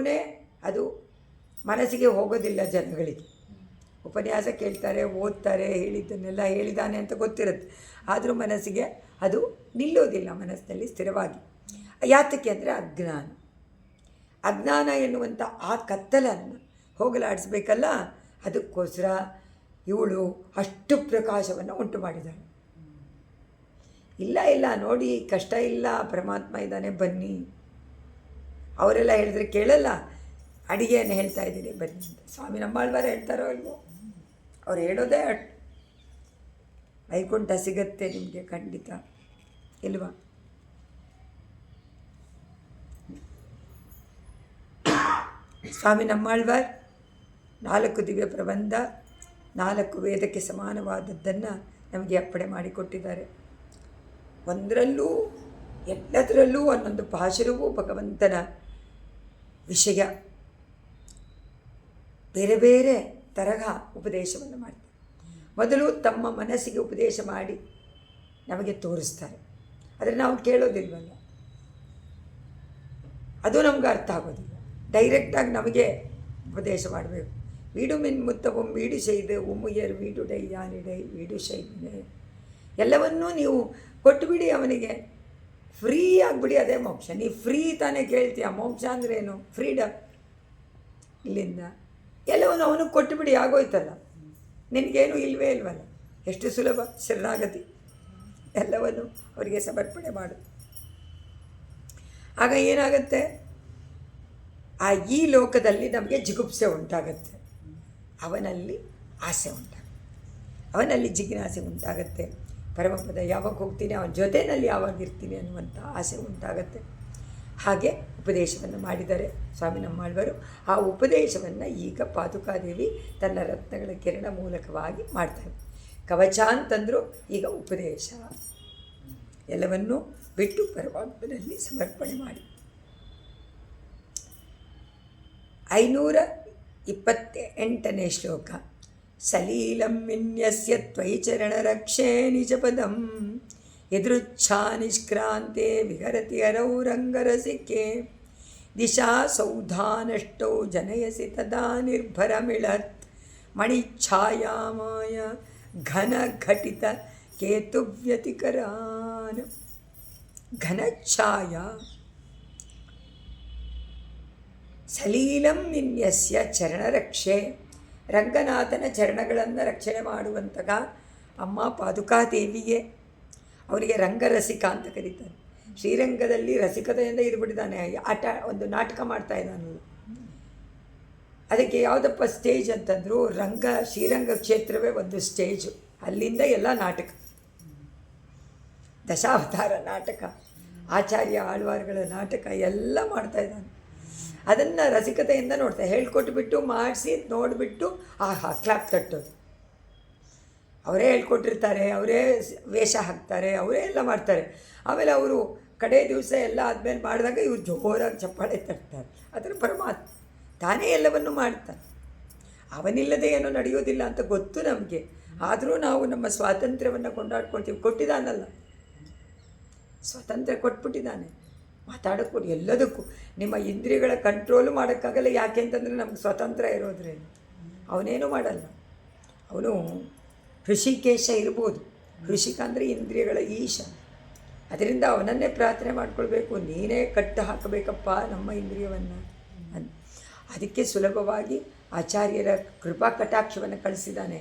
ಅದು ಮನಸ್ಸಿಗೆ ಹೋಗೋದಿಲ್ಲ ಜನಗಳಿಗೆ. ಉಪನ್ಯಾಸ ಕೇಳ್ತಾರೆ, ಓದ್ತಾರೆ, ಹೇಳಿದ್ದನ್ನೆಲ್ಲ ಹೇಳಿದ್ದಾನೆ ಅಂತ ಗೊತ್ತಿರುತ್ತೆ, ಆದರೂ ಮನಸ್ಸಿಗೆ ಅದು ನಿಲ್ಲೋದಿಲ್ಲ ಮನಸ್ಸಿನಲ್ಲಿ ಸ್ಥಿರವಾಗಿ. ಯಾತಕ್ಕೆ ಅಂದರೆ ಅಜ್ಞಾನ ಎನ್ನುವಂಥ ಆ ಕತ್ತಲನ್ನು ಹೋಗಲಾಡಿಸ್ಬೇಕಲ್ಲ, ಅದಕ್ಕೋಸ್ಕರ ಇವಳು ಅಷ್ಟು ಪ್ರಕಾಶವನ್ನು ಉಂಟು ಮಾಡಿದ್ದಾಳೆ. ಇಲ್ಲ ನೋಡಿ, ಕಷ್ಟ ಇಲ್ಲ, ಪರಮಾತ್ಮ ಇದ್ದಾನೆ, ಬನ್ನಿ. ಅವರೆಲ್ಲ ಹೇಳಿದ್ರೆ ಕೇಳಲ್ಲ, ಅಡಿಗೆಯನ್ನು ಹೇಳ್ತಾ ಇದ್ದೀನಿ ಬನ್ನಿ ಅಂತ. ಸ್ವಾಮಿ ನಮ್ಮಾಳ್ವಾರ ಹೇಳ್ತಾರೋ ಇಲ್ವೋ, ಅವ್ರು ಹೇಳೋದೇ ವೈಕುಂಠ ಸಿಗತ್ತೆ ನಿಮಗೆ ಖಂಡಿತ, ಇಲ್ವಾ? ಸ್ವಾಮಿ ನಮ್ಮಾಳ್ವಾರ್ 4 ದಿವ್ಯ ಪ್ರಬಂಧ, 4 ವೇದಕ್ಕೆ ಸಮಾನವಾದದ್ದನ್ನು ನಮಗೆ ಅಪ್ಪಣೆ ಮಾಡಿಕೊಟ್ಟಿದ್ದಾರೆ. ಒಂದರಲ್ಲೂ ಎಲ್ಲದರಲ್ಲೂ ಒಂದೊಂದು ಪಾಶುರವೂ ಭಗವಂತನ ವಿಷಯ, ಬೇರೆ ಬೇರೆ ತರಹ ಉಪದೇಶವನ್ನು ಮಾಡ್ತಾರೆ. ಮೊದಲು ತಮ್ಮ ಮನಸ್ಸಿಗೆ ಉಪದೇಶ ಮಾಡಿ ನಮಗೆ ತೋರಿಸ್ತಾರೆ, ಆದರೆ ನಾವು ಕೇಳೋದಿಲ್ವಲ್ಲ, ಅದು ನಮ್ಗೆ ಅರ್ಥ ಆಗೋದಿಲ್ಲ. ಡೈರೆಕ್ಟಾಗಿ ನಮಗೆ ಉಪದೇಶ ಮಾಡಬೇಕು. ವೀಡು ಮಿನ್ ಮುತ್ತವು ವೀಡು ಶೈದೆ ಉಮ್ಮುಯರ್ ವೀಡು ಡೈ ಯಾನಿಡೈ ವೀಡು ಶೈದೆ, ಎಲ್ಲವನ್ನೂ ನೀವು ಕೊಟ್ಟುಬಿಡಿ ಅವನಿಗೆ, ಫ್ರೀ ಆಗಿಬಿಡಿ, ಅದೇ ಮೋಕ್ಷ. ನೀವು ಫ್ರೀ ತಾನೇ ಕೇಳ್ತೀಯ, ಮೋಕ್ಷ ಅಂದ್ರೇನು? ಫ್ರೀಡಮ್. ಇಲ್ಲಿಂದ ಎಲ್ಲವನ್ನು ಅವನಿಗೆ ಕೊಟ್ಟುಬಿಡಿ, ಆಗೋಯ್ತಲ್ಲ, ನಿನಗೇನು ಇಲ್ವೇ ಇಲ್ವಲ್ಲ. ಎಷ್ಟು ಸುಲಭ ಶರಣಾಗತಿ, ಎಲ್ಲವನ್ನು ಅವರಿಗೆ ಸಮರ್ಪಣೆ ಮಾಡು. ಆಗ ಏನಾಗುತ್ತೆ, ಈ ಲೋಕದಲ್ಲಿ ನಮಗೆ ಜಿಗುಪ್ಸೆ ಉಂಟಾಗತ್ತೆ, ಅವನಲ್ಲಿ ಆಸೆ ಉಂಟಾಗುತ್ತೆ, ಅವನಲ್ಲಿ ಜಿಜ್ಞಾಸೆ ಉಂಟಾಗತ್ತೆ. ಪರಮಪದ ಯಾವಾಗ ಹೋಗ್ತೀನಿ, ಅವನ ಜೊತೆಯಲ್ಲಿ ಯಾವಾಗ ಇರ್ತೀನಿ ಅನ್ನುವಂಥ ಆಸೆ ಉಂಟಾಗತ್ತೆ. ಹಾಗೆ ಉಪದೇಶವನ್ನು ಮಾಡಿದ್ದಾರೆ ಸ್ವಾಮಿ ನಮ್ಮಾಳ್ವರು. ಆ ಉಪದೇಶವನ್ನು ಈಗ ಪಾದುಕಾದೇವಿ ತನ್ನ ರತ್ನಗಳ ಕಿರಣ ಮೂಲಕವಾಗಿ ಮಾಡ್ತಾರೆ. ಕವಚ ಅಂತಂದರೂ ಈಗ ಉಪದೇಶ, ಎಲ್ಲವನ್ನೂ ಬಿಟ್ಟು ಪರಮಾತ್ಮನಲ್ಲಿ ಸಮರ್ಪಣೆ ಮಾಡಿ. 528ನೇ ಶ್ಲೋಕ. ಸಲೀಲಂ ವಿನ್ಯಸ್ಯ ತ್ವಯಿ ಚರಣರಕ್ಷೇ ನಿಜಪದಂ ಯದೃಚ್ಛಾ ನಿಷ್ಕ್ರಾಂತೆ ವಿಹರತಿ ಹರೌ ರಂಗರಸಿಕೆ ದಿಶಾ ಸೌಧಾನಷ್ಟೌ ಜನಯಸಿ ತದಾ ನಿರ್ಭರಮಿಳತ್ ಮಣಿಚ್ಛಾಯಾಮಾಯ ಘನ ಘಟಿತ ಕೇತುವ್ಯತಿಕರಾನ್. ಘನಛಾಯಾ ಸಲೀಲಂ ವಿನ್ಯಸ್ಯ ಚರಣರಕ್ಷೆ, ರಂಗನಾಥನ ಚರಣಗಳನ್ನು ರಕ್ಷಣೆ ಮಾಡುವಂತಹ ಅಮ್ಮ ಪಾದುಕಾದೇವಿಗೆ. ಅವನಿಗೆ ರಂಗರಸಿಕ ಅಂತ ಕರೀತಾನೆ. ಶ್ರೀರಂಗದಲ್ಲಿ ರಸಿಕತೆಯಿಂದ ಇದ್ಬಿಟ್ಟಿದ್ದಾನೆ, ಒಂದು ನಾಟಕ ಮಾಡ್ತಾ ಇದ್ದಾನು. ಅದಕ್ಕೆ ಯಾವುದಪ್ಪ ಸ್ಟೇಜ್ ಅಂತಂದರು, ಶ್ರೀರಂಗ ಕ್ಷೇತ್ರವೇ ಒಂದು ಸ್ಟೇಜು, ಅಲ್ಲಿಂದ ಎಲ್ಲ ನಾಟಕ, ದಶಾವತಾರ ನಾಟಕ, ಆಚಾರ್ಯ ಆಳ್ವಾರ್ಗಳ ನಾಟಕ ಎಲ್ಲ ಮಾಡ್ತಾ ಇದ್ದಾನೆ. ಅದನ್ನು ರಸಿಕತೆಯಿಂದ ನೋಡ್ತಾರೆ, ಹೇಳ್ಕೊಟ್ಬಿಟ್ಟು ಮಾಡಿಸಿ ನೋಡಿಬಿಟ್ಟು ಕ್ಲಾಪ್ ತಟ್ಟೋದು. ಅವರೇ ಹೇಳ್ಕೊಟ್ಟಿರ್ತಾರೆ, ಅವರೇ ವೇಷ ಹಾಕ್ತಾರೆ, ಅವರೇ ಎಲ್ಲ ಮಾಡ್ತಾರೆ. ಆಮೇಲೆ ಅವರು ಕಡೆ ದಿವಸ ಎಲ್ಲ ಆದಮೇಲೆ ಮಾಡಿದಾಗ ಇವ್ರು ಜೋರಾಗಿ ಚಪ್ಪಾಳೆ ತಟ್ತಾರೆ. ಅದರ ಪರಮಾತ್ಮ ತಾನೇ ಎಲ್ಲವನ್ನು ಮಾಡ್ತಾನೆ, ಅವನಿಲ್ಲದೆ ಏನೋ ನಡೆಯೋದಿಲ್ಲ ಅಂತ ಗೊತ್ತು ನಮಗೆ. ಆದರೂ ನಾವು ನಮ್ಮ ಸ್ವಾತಂತ್ರ್ಯವನ್ನು ಕೊಂಡಾಡ್ಕೊಳ್ತೀವಿ. ಕೊಟ್ಟಿದ್ದಾನಲ್ಲ, ಸ್ವಾತಂತ್ರ್ಯ ಕೊಟ್ಬಿಟ್ಟಿದ್ದಾನೆ, ಮಾತಾಡೋಕ್ಕೊಡಿ ಎಲ್ಲದಕ್ಕೂ. ನಿಮ್ಮ ಇಂದ್ರಿಯಗಳ ಕಂಟ್ರೋಲು ಮಾಡೋಕ್ಕಾಗಲ್ಲ, ಯಾಕೆ ಅಂತಂದರೆ ನಮ್ಗೆ ಸ್ವಾತಂತ್ರ್ಯ ಇರೋದ್ರೇನು. ಅವನೇನು ಮಾಡಲ್ಲ. ಅವನು ಹೃಷಿಕೇಶ ಇರ್ಬೋದು, ಹೃಷಿಕ ಅಂದರೆ ಇಂದ್ರಿಯಗಳ ಈಶ. ಅದರಿಂದ ಅವನನ್ನೇ ಪ್ರಾರ್ಥನೆ ಮಾಡ್ಕೊಳ್ಬೇಕು, ನೀನೇ ಕಟ್ಟು ಹಾಕಬೇಕಪ್ಪ ನಮ್ಮ ಇಂದ್ರಿಯವನ್ನು ಅಂತ. ಅದಕ್ಕೆ ಸುಲಭವಾಗಿ ಆಚಾರ್ಯರ ಕೃಪಾ ಕಟಾಕ್ಷವನ್ನು ಕಳಿಸಿದ್ದಾನೆ.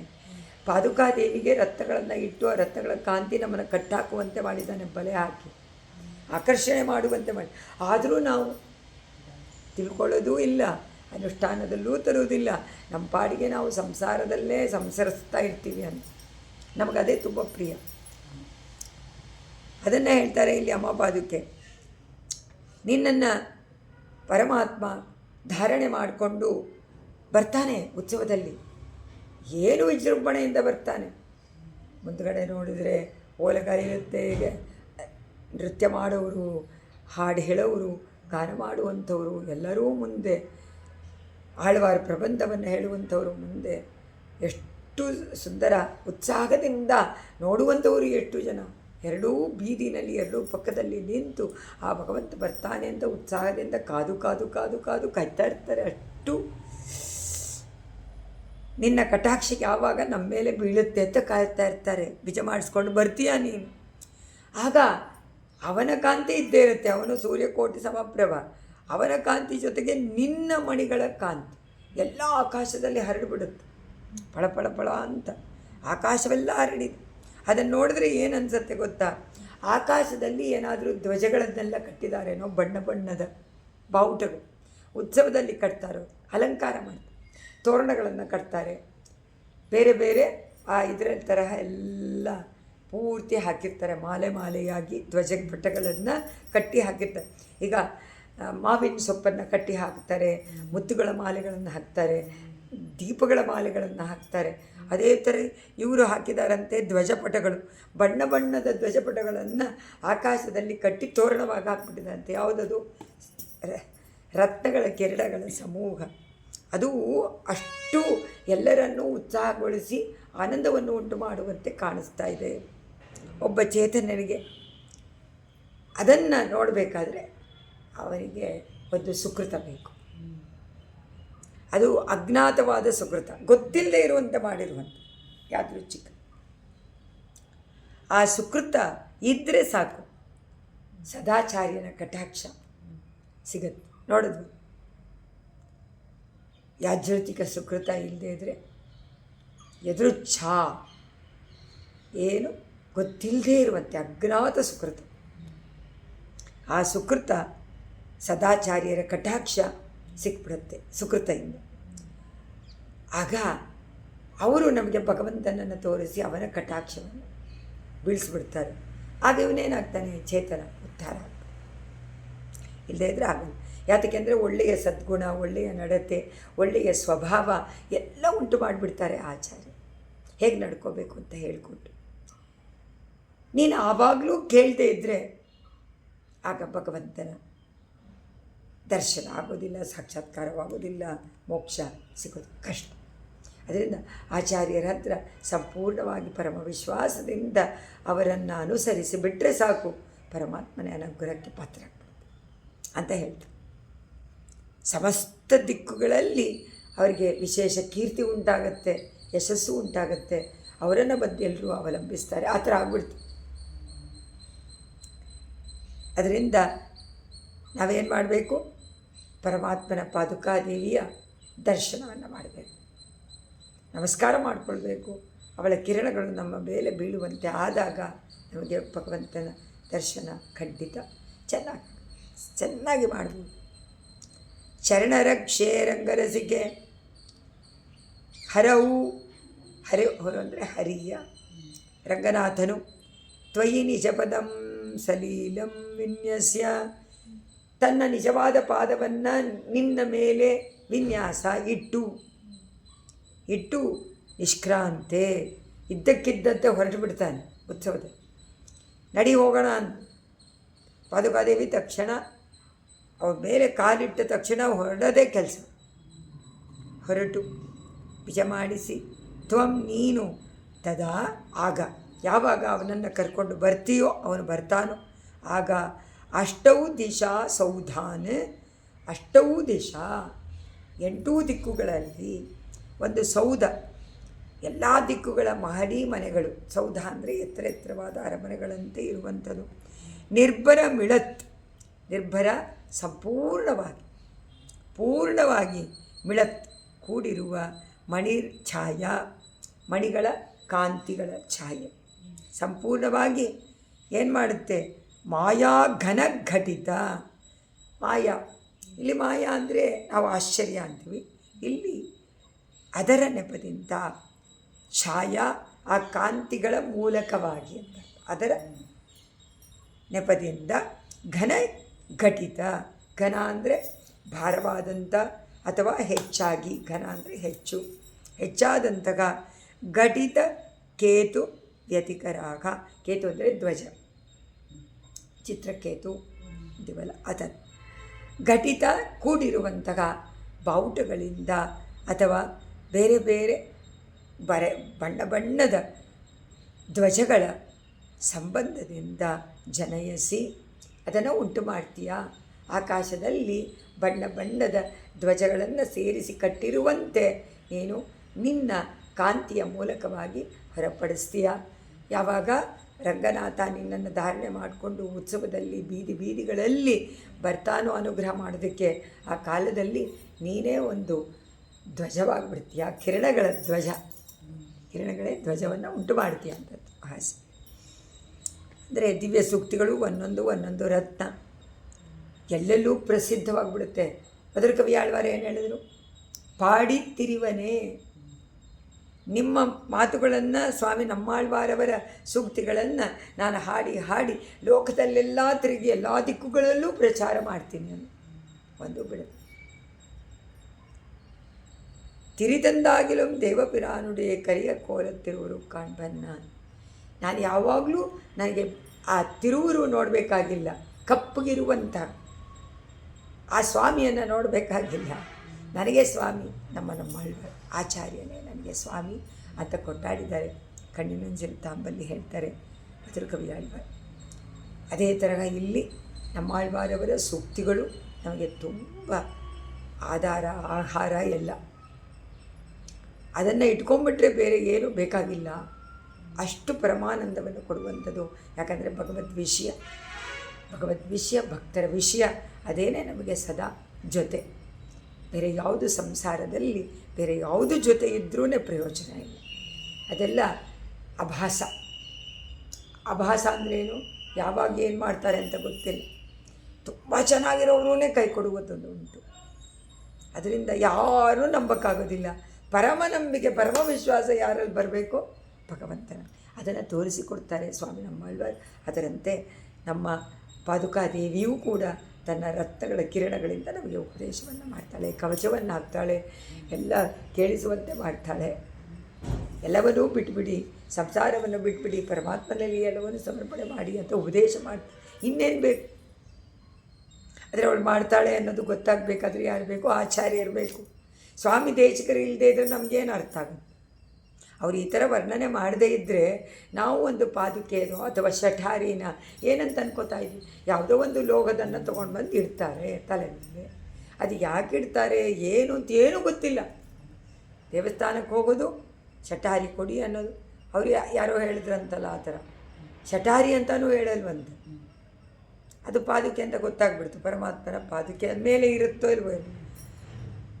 ಪಾದುಕಾದೇವಿಗೆ ರತ್ನಗಳನ್ನು ಇಟ್ಟು ಆ ರತ್ನಗಳ ಕಾಂತಿ ನಮ್ಮನ್ನು ಕಟ್ಟಾಕುವಂತೆ ಮಾಡಿದ್ದಾನೆ, ಬಲೆ ಹಾಕಿ ಆಕರ್ಷಣೆ ಮಾಡುವಂತೆ ಮಾಡಿ. ಆದರೂ ನಾವು ತಿಳ್ಕೊಳ್ಳೋದೂ ಇಲ್ಲ, ಅನುಷ್ಠಾನದಲ್ಲೂ ತರುವುದಿಲ್ಲ. ನಮ್ಮ ಪಾಡಿಗೆ ನಾವು ಸಂಸಾರದಲ್ಲೇ ಸಂಸರಿಸ್ತಾ ಇರ್ತೀವಿ ಅಂತ. ನಮಗದೇ ತುಂಬ ಪ್ರಿಯ. ಅದನ್ನು ಹೇಳ್ತಾರೆ ಇಲ್ಲಿ ಅಮ್ಮ ಪಾದುಕೆ, ನಿನ್ನನ್ನು ಪರಮಾತ್ಮ ಧಾರಣೆ ಮಾಡಿಕೊಂಡು ಬರ್ತಾನೆ ಉತ್ಸವದಲ್ಲಿ. ಏನು ವಿಜೃಂಭಣೆಯಿಂದ ಬರ್ತಾನೆ. ಮುಂದುಗಡೆ ನೋಡಿದರೆ ಓಲಗಾರ ಇರುತ್ತೆ, ನೃತ್ಯ ಮಾಡೋರು, ಹಾಡು ಹೇಳೋರು, ಗಾನ ಮಾಡುವಂಥವರು ಎಲ್ಲರೂ ಮುಂದೆ, ಆಳ್ವಾರ ಪ್ರಬಂಧವನ್ನು ಹೇಳುವಂಥವರು ಮುಂದೆ ಎಷ್ಟು ಸುಂದರ ಉತ್ಸಾಹದಿಂದ ನೋಡುವಂಥವರು ಎಷ್ಟು ಜನ. ಎರಡೂ ಬೀದಿನಲ್ಲಿ ಎರಡೂ ಪಕ್ಕದಲ್ಲಿ ನಿಂತು ಆ ಭಗವಂತ ಬರ್ತಾನೆ ಅಂತ ಉತ್ಸಾಹದಿಂದ ಕಾದು ಕಾದು ಕಾದು ಕಾದು ಕಾಯ್ತಾ ಇರ್ತಾರೆ. ಅಷ್ಟು ನಿನ್ನ ಕಟಾಕ್ಷಿಗೆ ಯಾವಾಗ ನಮ್ಮ ಮೇಲೆ ಬೀಳುತ್ತೆ ಅಂತ ಕಾಯ್ತಾ ಇರ್ತಾರೆ. ಬೀಜ ಮಾಡಿಸ್ಕೊಂಡು ಬರ್ತೀಯ ನೀನು. ಆಗ ಅವನ ಕಾಂತಿ ಇದ್ದೇ ಇರುತ್ತೆ. ಅವನು ಸೂರ್ಯಕೋಟಿ ಸಮಪ್ರಭ. ಅವನ ಕಾಂತಿ ಜೊತೆಗೆ ನಿನ್ನ ಮಣಿಗಳ ಕಾಂತಿ ಎಲ್ಲ ಆಕಾಶದಲ್ಲಿ ಹರಡಿಬಿಡುತ್ತೆ. ಫಳ ಫಳ ಫಳ ಅಂತ ಆಕಾಶವೆಲ್ಲ ಹರಡಿದೆ. ಅದನ್ನು ನೋಡಿದ್ರೆ ಏನು ಅನಿಸುತ್ತೆ ಗೊತ್ತಾ? ಆಕಾಶದಲ್ಲಿ ಏನಾದರೂ ಧ್ವಜಗಳನ್ನೆಲ್ಲ ಕಟ್ಟಿದಾರೇನೋ, ಬಣ್ಣ ಬಣ್ಣದ ಬಾವುಟಗಳು. ಉತ್ಸವದಲ್ಲಿ ಕಟ್ತಾರೋ, ಅಲಂಕಾರ ಮಾಡ್ತಾರೆ, ತೋರಣಗಳನ್ನು ಕಟ್ತಾರೆ, ಬೇರೆ ಬೇರೆ ಇದರ ತರಹ ಎಲ್ಲ ಪೂರ್ತಿ ಹಾಕಿರ್ತಾರೆ. ಮಾಲೆ ಮಾಲೆಯಾಗಿ ಧ್ವಜ ಪಟಗಳನ್ನು ಕಟ್ಟಿ ಹಾಕಿರ್ತಾರೆ. ಈಗ ಮಾವಿನ ಸೊಪ್ಪನ್ನು ಕಟ್ಟಿ ಹಾಕ್ತಾರೆ, ಮುತ್ತುಗಳ ಮಾಲೆಗಳನ್ನು ಹಾಕ್ತಾರೆ, ದೀಪಗಳ ಮಾಲೆಗಳನ್ನು ಹಾಕ್ತಾರೆ. ಅದೇ ಥರ ಇವರು ಹಾಕಿದಾರಂತೆ ಧ್ವಜಪಟಗಳು, ಬಣ್ಣ ಬಣ್ಣದ ಧ್ವಜಪಟಗಳನ್ನು ಆಕಾಶದಲ್ಲಿ ಕಟ್ಟಿ ತೋರಣವಾಗಿ ಹಾಕ್ಬಿಟ್ಟಿದಂತೆ. ಯಾವುದದು? ರತ್ನಗಳ ಕೆರಡಗಳ ಸಮೂಹ. ಅದು ಅಷ್ಟು ಎಲ್ಲರನ್ನೂ ಉತ್ಸಾಹಗೊಳಿಸಿ ಆನಂದವನ್ನು ಉಂಟು ಮಾಡುವಂತೆ ಕಾಣಿಸ್ತಾ ಇದೆ ಒಬ್ಬ ಚೇತನನಿಗೆ. ಅದನ್ನು ನೋಡಬೇಕಾದ್ರೆ ಅವನಿಗೆ ಒಂದು ಸುಕೃತ ಬೇಕು. ಅದು ಅಜ್ಞಾತವಾದ ಸುಕೃತ, ಗೊತ್ತಿಲ್ಲದೆ ಇರುವಂತೆ ಮಾಡಿರುವಂಥ ಯಾದೃಚ್ಛಿಕ. ಆ ಸುಕೃತ ಇದ್ದರೆ ಸಾಕು, ಸದಾಚಾರ್ಯನ ಕಟಾಕ್ಷ ಸಿಗತ್ತೆ. ನೋಡಿದ್ವು, ಯಾದೃಚ್ಛಿಕ ಸುಕೃತ ಇಲ್ಲದೆ ಇದ್ದರೆ ಯದೃಚ್ಛಾ, ಏನು ಗೊತ್ತಿಲ್ಲದೆ ಇರುವಂತೆ ಅಜ್ಞಾತ ಸುಕೃತ. ಆ ಸುಕೃತ ಸದಾಚಾರ್ಯರ ಕಟಾಕ್ಷ ಸಿಕ್ಬಿಡುತ್ತೆ ಸುಕೃತೆಯಿಂದ. ಆಗ ಅವರು ನಮಗೆ ಭಗವಂತನನ್ನು ತೋರಿಸಿ ಅವನ ಕಟಾಕ್ಷವನ್ನು ಬೀಳಿಸ್ಬಿಡ್ತಾರೆ. ಆಗ ಇವನೇನಾಗ್ತಾನೆ? ಚೇತನ ಉದ್ಧಾರ ಆಗ್ತಾನೆ. ಇಲ್ಲದೇ ಇದ್ದರೆ ಆಗಲ್ಲ. ಯಾತಕ್ಕೆಂದರೆ ಒಳ್ಳೆಯ ಸದ್ಗುಣ, ಒಳ್ಳೆಯ ನಡತೆ, ಒಳ್ಳೆಯ ಸ್ವಭಾವ ಎಲ್ಲ ಉಂಟು ಮಾಡಿಬಿಡ್ತಾರೆ ಆಚಾರ್ಯ. ಹೇಗೆ ನಡ್ಕೋಬೇಕು ಅಂತ ಹೇಳಿಕೊಟ್ಟು. ನೀನು ಆವಾಗಲೂ ಕೇಳದೇ ಇದ್ದರೆ ಆಗ ಭಗವಂತನ ದರ್ಶನ ಆಗೋದಿಲ್ಲ, ಸಾಕ್ಷಾತ್ಕಾರವಾಗೋದಿಲ್ಲ, ಮೋಕ್ಷ ಸಿಗೋದು ಕಷ್ಟ. ಅದರಿಂದ ಆಚಾರ್ಯರ ಹತ್ರ ಸಂಪೂರ್ಣವಾಗಿ ಪರಮ ವಿಶ್ವಾಸದಿಂದ ಅವರನ್ನು ಅನುಸರಿಸಿ ಬಿಟ್ಟರೆ ಸಾಕು, ಪರಮಾತ್ಮನ ಅನುಗ್ರಹಕ್ಕೆ ಪಾತ್ರರಾಗ್ಬಿಡುತ್ತೆ ಅಂತ ಹೇಳ್ತಾರೆ. ಸಮಸ್ತ ದಿಕ್ಕುಗಳಲ್ಲಿ ಅವರಿಗೆ ವಿಶೇಷ ಕೀರ್ತಿ ಉಂಟಾಗತ್ತೆ, ಯಶಸ್ಸು ಉಂಟಾಗತ್ತೆ. ಅವರನ್ನು ಬಂದು ಎಲ್ಲರೂ ಅವಲಂಬಿಸ್ತಾರೆ. ಆ ಥರ ಆಗ್ಬಿಡ್ತು. ಅದರಿಂದ ನಾವೇನು ಮಾಡಬೇಕು? ಪರಮಾತ್ಮನ ಪಾದುಕಾದೇವಿಯ ದರ್ಶನವನ್ನು ಮಾಡಬೇಕು, ನಮಸ್ಕಾರ ಮಾಡಿಕೊಳ್ಬೇಕು. ಅವಳ ಕಿರಣಗಳು ನಮ್ಮ ಮೇಲೆ ಬೀಳುವಂತೆ ಆದಾಗ ನಮಗೆ ಭಗವಂತನ ದರ್ಶನ ಖಂಡಿತ ಚೆನ್ನಾಗಿ ಮಾಡ್ಬೋದು. ಚರಣರಕ್ಷೆ ರಂಗರಸಿಕೆ ಹರವು ಹೊರ ಅಂದರೆ ಹರಿಯ ರಂಗನಾಥನು ತ್ವಯಿ ನಿಜಪದಂ ಸಲೀಲಂ ವಿನ್ಯಸ್ಯ, ತನ್ನ ನಿಜವಾದ ಪಾದವನ್ನು ನಿನ್ನ ಮೇಲೆ ವಿನ್ಯಾಸ ಇಟ್ಟು ನಿಷ್ಕ್ರಾಂತೆ ಇದ್ದಕ್ಕಿದ್ದಂತೆ ಹೊರಟು ಬಿಡ್ತಾನೆ ಉತ್ಸವದಲ್ಲಿ. ನಡಿ ಹೋಗೋಣ ಅಂತ ಪಾದುಕಾದೇವಿ ತಕ್ಷಣ ಅವ್ರ ಮೇಲೆ ಕಾಲಿಟ್ಟ ತಕ್ಷಣ ಹೊರಡೋದೇ ಕೆಲಸ. ಹೊರಟು ವಿಜಯ ಮಾಡಿಸಿ ತ್ವಂ ನೀನು ತದಾ ಆಗ, ಯಾವಾಗ ಅವನನ್ನು ಕರ್ಕೊಂಡು ಬರ್ತೀಯೋ ಅವನು ಬರ್ತಾನೋ ಆಗ ಅಷ್ಟೌ ದಿಶಾ ಸೌಧಾನ್, ಅಷ್ಟೌ ದಿಶಾ 8 ದಿಕ್ಕುಗಳಲ್ಲಿ ಒಂದು ಸೌಧ, ಎಲ್ಲ ದಿಕ್ಕುಗಳ ಮಹಡಿ ಮನೆಗಳು. ಸೌಧ ಅಂದರೆ ಎತ್ತರವಾದ ಅರಮನೆಗಳಂತೆ ಇರುವಂಥದ್ದು. ನಿರ್ಭರ ಮಿಳತ್, ನಿರ್ಭರ ಪೂರ್ಣವಾಗಿ ಮಿಳತ್ ಕೂಡಿರುವ ಮಣಿರ್ ಛಾಯ, ಮಣಿಗಳ ಕಾಂತಿಗಳ ಛಾಯೆ ಸಂಪೂರ್ಣವಾಗಿ ಏನು ಮಾಡುತ್ತೆ? ಮಾಯಾ ಘನ ಘಟಿತ. ಮಾಯಾ, ಇಲ್ಲಿ ಮಾಯಾ ಅಂದರೆ ನಾವು ಆಶ್ಚರ್ಯ ಅಂತೀವಿ, ಇಲ್ಲಿ ಅದರ ನೆಪದಿಂದ ಛಾಯಾ, ಆ ಕಾಂತಿಗಳ ಮೂಲಕವಾಗಿ ಅಂತ, ಅದರ ನೆಪದಿಂದ ಘನ ಘಟಿತ. ಘನ ಅಂದರೆ ಭಾರವಾದಂಥ ಅಥವಾ ಹೆಚ್ಚಾಗಿ, ಘನ ಅಂದರೆ ಹೆಚ್ಚಾದಂತಹ ಘಟಿತ ಕೇತು ವ್ಯತಿಕರಾಗ. ಕೇತು ಅಂದರೆ ಧ್ವಜ, ಚಿತ್ರಕೇತು ಇದೆವಲ್ಲ ಅದನ್ನು ಘಟಿತ ಕೂಡಿರುವಂತಹ ಬಾವುಟಗಳಿಂದ ಅಥವಾ ಬೇರೆ ಬೇರೆ ಬಣ್ಣ ಬಣ್ಣದ ಧ್ವಜಗಳ ಸಂಬಂಧದಿಂದ ಜನಯಿಸಿ ಅದನ್ನು ಉಂಟು ಮಾಡ್ತೀಯಾ. ಆಕಾಶದಲ್ಲಿ ಬಣ್ಣ ಬಣ್ಣದ ಧ್ವಜಗಳನ್ನು ಸೇರಿಸಿ ಕಟ್ಟಿರುವಂತೆ ನೀನು ನಿನ್ನ ಕಾಂತಿಯ ಮೂಲಕವಾಗಿ ಹೊರಪಡಿಸ್ತೀಯ. ಯಾವಾಗ ರಂಗನಾಥ ನಿನ್ನನ್ನು ಧಾರಣೆ ಮಾಡಿಕೊಂಡು ಉತ್ಸವದಲ್ಲಿ ಬೀದಿ ಬೀದಿಗಳಲ್ಲಿ ಬರ್ತಾನೋ ಅನುಗ್ರಹ ಮಾಡೋದಕ್ಕೆ, ಆ ಕಾಲದಲ್ಲಿ ನೀನೇ ಒಂದು ಧ್ವಜವಾಗಿಬಿಡ್ತೀಯ. ಕಿರಣಗಳೇ ಧ್ವಜವನ್ನು ಉಂಟು ಮಾಡ್ತೀಯ ಅಂತ ಆಸೆ. ಅಂದರೆ ದಿವ್ಯ ಸೂಕ್ತಿಗಳು ಒಂದೊಂದು ರತ್ನ ಎಲ್ಲೆಲ್ಲೂ ಪ್ರಸಿದ್ಧವಾಗಿಬಿಡುತ್ತೆ. ಅದರ ಕವಿ ಆಳ್ವಾರ ಏನು ಹೇಳಿದರು? ಪಾಡಿ ತಿರುವನೇ. ನಿಮ್ಮ ಮಾತುಗಳನ್ನು ಸ್ವಾಮಿ ನಮ್ಮಾಳ್ವಾರವರ ಸೂಕ್ತಿಗಳನ್ನು ನಾನು ಹಾಡಿ ಹಾಡಿ ಲೋಕದಲ್ಲೆಲ್ಲ ತಿರುಗಿ ಎಲ್ಲ ದಿಕ್ಕುಗಳಲ್ಲೂ ಪ್ರಚಾರ ಮಾಡ್ತೀನಿ ನಾನು. ಒಂದು ಬಿಡ ತಿರಿತಂದಾಗಿಲೂ ದೇವಪಿರಾನುಡೆ ಕರಿಯ ಕೋಲತ್ತಿರುವರು ಕಾಣ್ಬನ್ನ. ನಾನು ಯಾವಾಗಲೂ ನನಗೆ ಆ ತಿರುವರು ನೋಡಬೇಕಾಗಿಲ್ಲ, ಕಪ್ಪಗಿರುವಂಥ ಆ ಸ್ವಾಮಿಯನ್ನು ನೋಡಬೇಕಾಗಿಲ್ಲ. ನನಗೆ ಸ್ವಾಮಿ ನಮ್ಮಾಳ್ವಾರ ಆಚಾರ್ಯನೇ ನನಗೆ ಸ್ವಾಮಿ ಅಂತ ಕೊಂಡಾಡಿದ್ದಾರೆ. ಕಣ್ಣಿನಂಜಲು ತಾಂಬಲ್ಲಿ ಹೇಳ್ತಾರೆ ಮಧುರ ಕವಿ ಆಳ್ವಾರ್. ಅದೇ ತರಹ ಇಲ್ಲಿ ನಮ್ಮಾಳ್ವಾರವರ ಸೂಕ್ತಿಗಳು ನಮಗೆ ತುಂಬ ಆಧಾರ, ಆಹಾರ ಎಲ್ಲ. ಅದನ್ನು ಇಟ್ಕೊಂಡ್ಬಿಟ್ರೆ ಬೇರೆ ಏನೂ ಬೇಕಾಗಿಲ್ಲ. ಅಷ್ಟು ಪರಮಾನಂದವನ್ನು ಕೊಡುವಂಥದ್ದು. ಯಾಕಂದರೆ ಭಗವದ್ವಿಷಯ ಭಕ್ತರ ವಿಷಯ ಅದೇನೇ ನಮಗೆ ಸದಾ ಜೊತೆ. ಬೇರೆ ಯಾವುದು ಸಂಸಾರದಲ್ಲಿ ಬೇರೆ ಯಾವುದು ಜೊತೆ ಇದ್ರೂ ಪ್ರಯೋಜನ ಇಲ್ಲ. ಅದೆಲ್ಲ ಅಭಾಸ ಅಂದ್ರೇನು, ಯಾವಾಗ ಏನು ಮಾಡ್ತಾರೆ ಅಂತ ಗೊತ್ತಿಲ್ಲ. ತುಂಬ ಚೆನ್ನಾಗಿರೋವ್ರೂ ಕೈ ಕೊಡುವುದೊಂದು ಉಂಟು. ಅದರಿಂದ ಯಾರೂ ನಂಬಕ್ಕಾಗೋದಿಲ್ಲ. ಪರಮ ನಂಬಿಕೆ, ಪರಮ ವಿಶ್ವಾಸ ಯಾರಲ್ಲಿ ಬರಬೇಕೋ ಭಗವಂತನ, ಅದನ್ನು ತೋರಿಸಿಕೊಡ್ತಾರೆ ಸ್ವಾಮಿ ನಮ್ಮಾಳ್ವಾರ್. ಅದರಂತೆ ನಮ್ಮ ಪಾದುಕಾದೇವಿಯೂ ಕೂಡ ತನ್ನ ರತ್ನಗಳ ಕಿರಣಗಳಿಂದ ನಮಗೆ ಉಪದೇಶವನ್ನು ಮಾಡ್ತಾಳೆ, ಕವಚವನ್ನು ಹಾಕ್ತಾಳೆ, ಎಲ್ಲ ಕೇಳಿಸುವಂತೆ ಮಾಡ್ತಾಳೆ. ಎಲ್ಲವನ್ನೂ ಬಿಟ್ಬಿಡಿ, ಸಂಸಾರವನ್ನು ಬಿಟ್ಬಿಡಿ, ಪರಮಾತ್ಮನಲ್ಲಿ ಎಲ್ಲವನ್ನು ಸಮರ್ಪಣೆ ಮಾಡಿ ಅಂತ ಉಪದೇಶ ಮಾಡ್ತಾಳೆ. ಇನ್ನೇನು ಬೇಕು? ಆದರೆ ಅವಳು ಮಾಡ್ತಾಳೆ ಅನ್ನೋದು ಗೊತ್ತಾಗಬೇಕಾದ್ರೆ ಯಾರು ಬೇಕು? ಆಚಾರ್ಯರು ಬೇಕು. ಸ್ವಾಮಿ ದೇಶಿಕರು ಇಲ್ಲದೆ ಇದ್ದರೆ ನಮಗೇನು ಅರ್ಥ ಆಗುತ್ತೆ? ಅವ್ರು ಈ ಥರ ವರ್ಣನೆ ಮಾಡದೇ ಇದ್ದರೆ ನಾವು ಒಂದು ಪಾದುಕೆನೋ ಅಥವಾ ಶಠಾರಿನ ಏನಂತ ಅನ್ಕೋತಾ ಇದ್ವಿ. ಯಾವುದೋ ಒಂದು ಲೋಹದನ್ನು ತೊಗೊಂಡು ಬಂದು ಇಡ್ತಾರೆ ತಲೆ ಮೇಲೆ. ಅದು ಯಾಕೆ ಇಡ್ತಾರೆ ಏನು ಅಂತ ಏನೂ ಗೊತ್ತಿಲ್ಲ. ದೇವಸ್ಥಾನಕ್ಕೆ ಹೋಗೋದು, ಶಠಾರಿ ಕೊಡಿ ಅನ್ನೋದು. ಅವರು ಯಾರೋ ಹೇಳಿದ್ರಂತಲ್ಲ ಆ ಥರ, ಶಠಾರಿ ಅಂತಲೂ ಹೇಳಲ್ವಂತೆ. ಅದು ಪಾದುಕೆ ಅಂತ ಗೊತ್ತಾಗ್ಬಿಡ್ತು. ಪರಮಾತ್ಮನ ಪಾದುಕೆ ಮೇಲೆ ಇರುತ್ತೋ ಇಲ್ವೋ.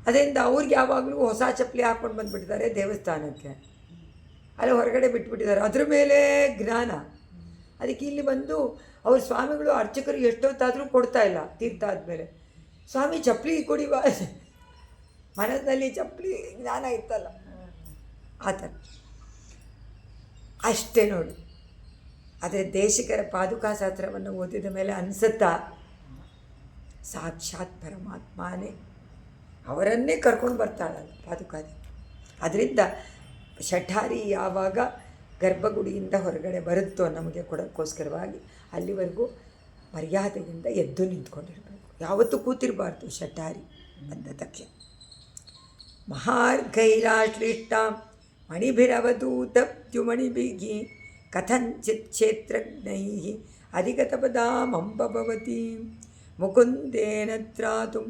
ಅದರಿಂದ ಅವ್ರಿಗೆ ಯಾವಾಗಲೂ ಹೊಸ ಚಪ್ಪಲಿ ಹಾಕ್ಕೊಂಡು ಬಂದುಬಿಡ್ತಾರೆ ದೇವಸ್ಥಾನಕ್ಕೆ, ಅಲ್ಲಿ ಹೊರಗಡೆ ಬಿಟ್ಬಿಟ್ಟಿದ್ದಾರೆ. ಅದ್ರ ಮೇಲೆ ಜ್ಞಾನ. ಅದಕ್ಕೆ ಇಲ್ಲಿ ಬಂದು ಅವ್ರ ಸ್ವಾಮಿಗಳು ಅರ್ಚಕರು ಎಷ್ಟೊತ್ತಾದರೂ ಕೊಡ್ತಾ ಇಲ್ಲ. ತೀರ್ಥ ಆದಮೇಲೆ ಸ್ವಾಮಿ ಚಪ್ಪಲಿ ಕೊಡಿವಾ, ಮನಸ್ಸಿನಲ್ಲಿ ಚಪ್ಪಲಿ ಜ್ಞಾನ ಇತ್ತಲ್ಲ ಆ ಥರ ಅಷ್ಟೇ ನೋಡಿ. ಆದರೆ ದೇಶಿಕರ ಪಾದುಕಾಶಾಸ್ತ್ರವನ್ನು ಓದಿದ ಮೇಲೆ ಅನಿಸುತ್ತಾ ಸಾಕ್ಷಾತ್ ಪರಮಾತ್ಮನೇ ಅವರನ್ನೇ ಕರ್ಕೊಂಡು ಬರ್ತಾಳಲ್ಲ ಪಾದುಕಾದಿ. ಅದರಿಂದ ಶಠಾರಿ ಯಾವಾಗ ಗರ್ಭಗುಡಿಯಿಂದ ಹೊರಗಡೆ ಬರುತ್ತೋ ನಮಗೆ ಕೊಡೋಕ್ಕೋಸ್ಕರವಾಗಿ ಅಲ್ಲಿವರೆಗೂ ಮರ್ಯಾದೆಯಿಂದ ಎದ್ದು ನಿಂತ್ಕೊಂಡಿರಬೇಕು. ಯಾವತ್ತೂ ಕೂತಿರಬಾರ್ದು ಶಠಾರಿ ಬಂದ ತಕ್ಷಣ. ಮಹಾರ್ಘೈರಾಶ್ಲಿಷ್ಟ ಮಣಿಭಿರವಧೂತಪ್ತ್ಯುಮಣಿಭಿಗಿ ಕಥಂಚಿತ್ ಕ್ಷೇತ್ರಜ್ಞೈ ಅಧಿಗತಪದಾಮಂಬಭವತಿ ಮುಕುಂದೇನ ತ್ರಾತು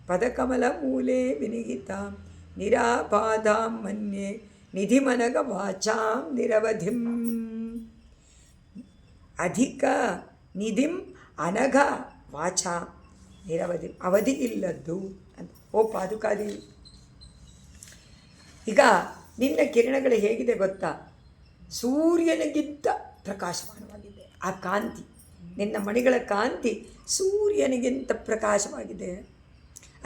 ಪದಕಮಲಮೂಲೆ ವಿನಿಹಿತ ನಿರಾಬಾಧಾಂ ಮನ್ಯೆ ನಿಧಿಮನಗ ವಾಚಾಂ ನಿರವಧಿಂ. ಅಧಿಕ ನಿಧಿಂ ಅನಘ ವಾಚಾ ನಿರವಧಿಂ, ಅವಧಿ ಇಲ್ಲದ್ದು ಅಂತ. ಓ ಪಾದುಕಾದೇವಿ, ಈಗ ನಿನ್ನ ಕಿರಣಗಳು ಹೇಗಿದೆ ಗೊತ್ತಾ? ಸೂರ್ಯನಿಗಿಂತ ಪ್ರಕಾಶಮಾನವಾಗಿದೆ ಆ ಕಾಂತಿ. ನಿನ್ನ ಮಣಿಗಳ ಕಾಂತಿ ಸೂರ್ಯನಿಗಿಂತ ಪ್ರಕಾಶವಾಗಿದೆ.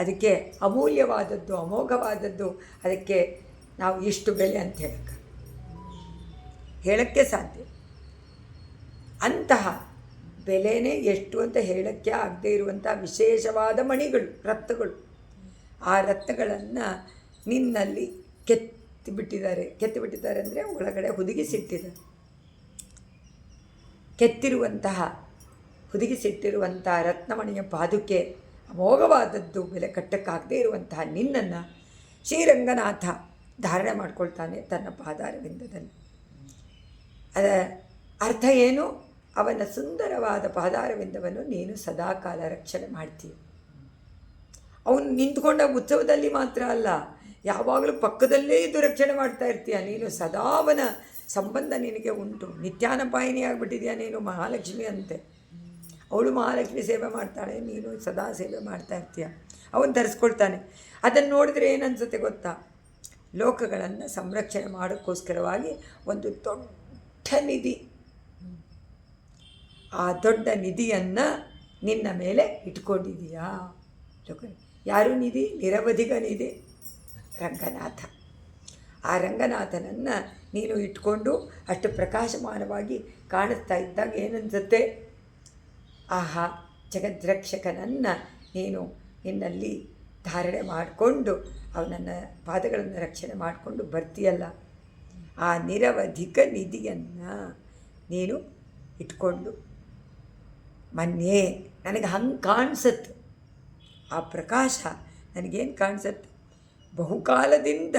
ಅದಕ್ಕೆ ಅಮೂಲ್ಯವಾದದ್ದು, ಅಮೋಘವಾದದ್ದು. ಅದಕ್ಕೆ ನಾವು ಇಷ್ಟು ಬೆಲೆ ಅಂತ ಹೇಳೋಕ್ಕೆ ಸಾಧ್ಯ. ಅಂತಹ ಬೆಲೆನೇ ಎಷ್ಟು ಅಂತ ಹೇಳೋಕ್ಕೆ ಆಗದೇ ಇರುವಂಥ ವಿಶೇಷವಾದ ಮಣಿಗಳು, ರತ್ನಗಳು. ಆ ರತ್ನಗಳನ್ನು ನಿನ್ನಲ್ಲಿ ಕೆತ್ತಿಬಿಟ್ಟಿದ್ದಾರೆ ಅಂದರೆ ಒಳಗಡೆ ಹುದುಗಿಸಿಟ್ಟಿದ್ದಾರೆ. ಕೆತ್ತಿರುವಂತಹ ಹುದುಗಿಸಿಟ್ಟಿರುವಂಥ ರತ್ನಮಣಿಯ ಪಾದುಕೆ ಅಮೋಘವಾದದ್ದು, ಬೆಲೆ ಕಟ್ಟಕ್ಕಾಗದೇ ಇರುವಂತಹ ನಿನ್ನನ್ನು ಶ್ರೀರಂಗನಾಥ ಧಾರಣೆ ಮಾಡ್ಕೊಳ್ತಾನೆ ತನ್ನ ಪಾದಾರವಿಂದದಲ್ಲಿ. ಅದರ ಅರ್ಥ ಏನು? ಅವನ ಸುಂದರವಾದ ಪಾದಾರವಿಂದವನ್ನು ನೀನು ಸದಾಕಾಲ ರಕ್ಷಣೆ ಮಾಡ್ತೀಯ. ಅವನು ನಿಂತ್ಕೊಂಡ ಉತ್ಸವದಲ್ಲಿ ಮಾತ್ರ ಅಲ್ಲ, ಯಾವಾಗಲೂ ಪಕ್ಕದಲ್ಲೇ ಇದ್ದು ರಕ್ಷಣೆ ಮಾಡ್ತಾ ಇರ್ತೀಯ ನೀನು. ಸದಾ ಅವನ ಸಂಬಂಧ ನಿನಗೆ ಉಂಟು. ನಿತ್ಯಾನಪಾಯಿನಿ ಆಗಿಬಿಟ್ಟಿದೆಯಾ ನೀನು, ಮಹಾಲಕ್ಷ್ಮಿ ಅಂತೆ. ಅವಳು ಮಹಾಲಕ್ಷ್ಮಿ ಸೇವೆ ಮಾಡ್ತಾಳೆ, ನೀನು ಸದಾ ಸೇವೆ ಮಾಡ್ತಾ ಇರ್ತೀಯ. ಅವನು ತರಿಸ್ಕೊಳ್ತಾನೆ. ಅದನ್ನು ನೋಡಿದ್ರೆ ಏನನ್ಸುತ್ತೆ ಗೊತ್ತಾ? ಲೋಕಗಳನ್ನು ಸಂರಕ್ಷಣೆ ಮಾಡೋಕ್ಕೋಸ್ಕರವಾಗಿ ಒಂದು ದೊಡ್ಡ ನಿಧಿ, ಆ ದೊಡ್ಡ ನಿಧಿಯನ್ನು ನಿನ್ನ ಮೇಲೆ ಇಟ್ಕೊಂಡಿದೀಯಾ. ಯಾರು ನಿಧಿ? ನಿರವಧಿಕ ನಿಧಿ ರಂಗನಾಥ. ಆ ರಂಗನಾಥನನ್ನು ನೀನು ಇಟ್ಕೊಂಡು ಅಷ್ಟು ಪ್ರಕಾಶಮಾನವಾಗಿ ಕಾಣಿಸ್ತಾ ಇದ್ದಾಗ ಏನನ್ಸುತ್ತೆ? ಆಹಾ, ಜಗದ್ರಕ್ಷಕನನ್ನು ನೀನು ನಿನ್ನಲ್ಲಿ ಧಾರಣೆ ಮಾಡಿಕೊಂಡು ಅವನನ್ನು ಪಾದಗಳನ್ನು ರಕ್ಷಣೆ ಮಾಡಿಕೊಂಡು ಬರ್ತೀಯಲ್ಲ, ಆ ನಿರವಧಿಕ ನಿಧಿಯನ್ನು ನೀನು ಇಟ್ಕೊಂಡು ಮೊನ್ನೆ ನನಗೆ ಹಂಗೆ ಕಾಣಿಸುತ್ತೆ. ಆ ಪ್ರಕಾಶ ನನಗೇನು ಕಾಣಿಸುತ್ತೆ? ಬಹುಕಾಲದಿಂದ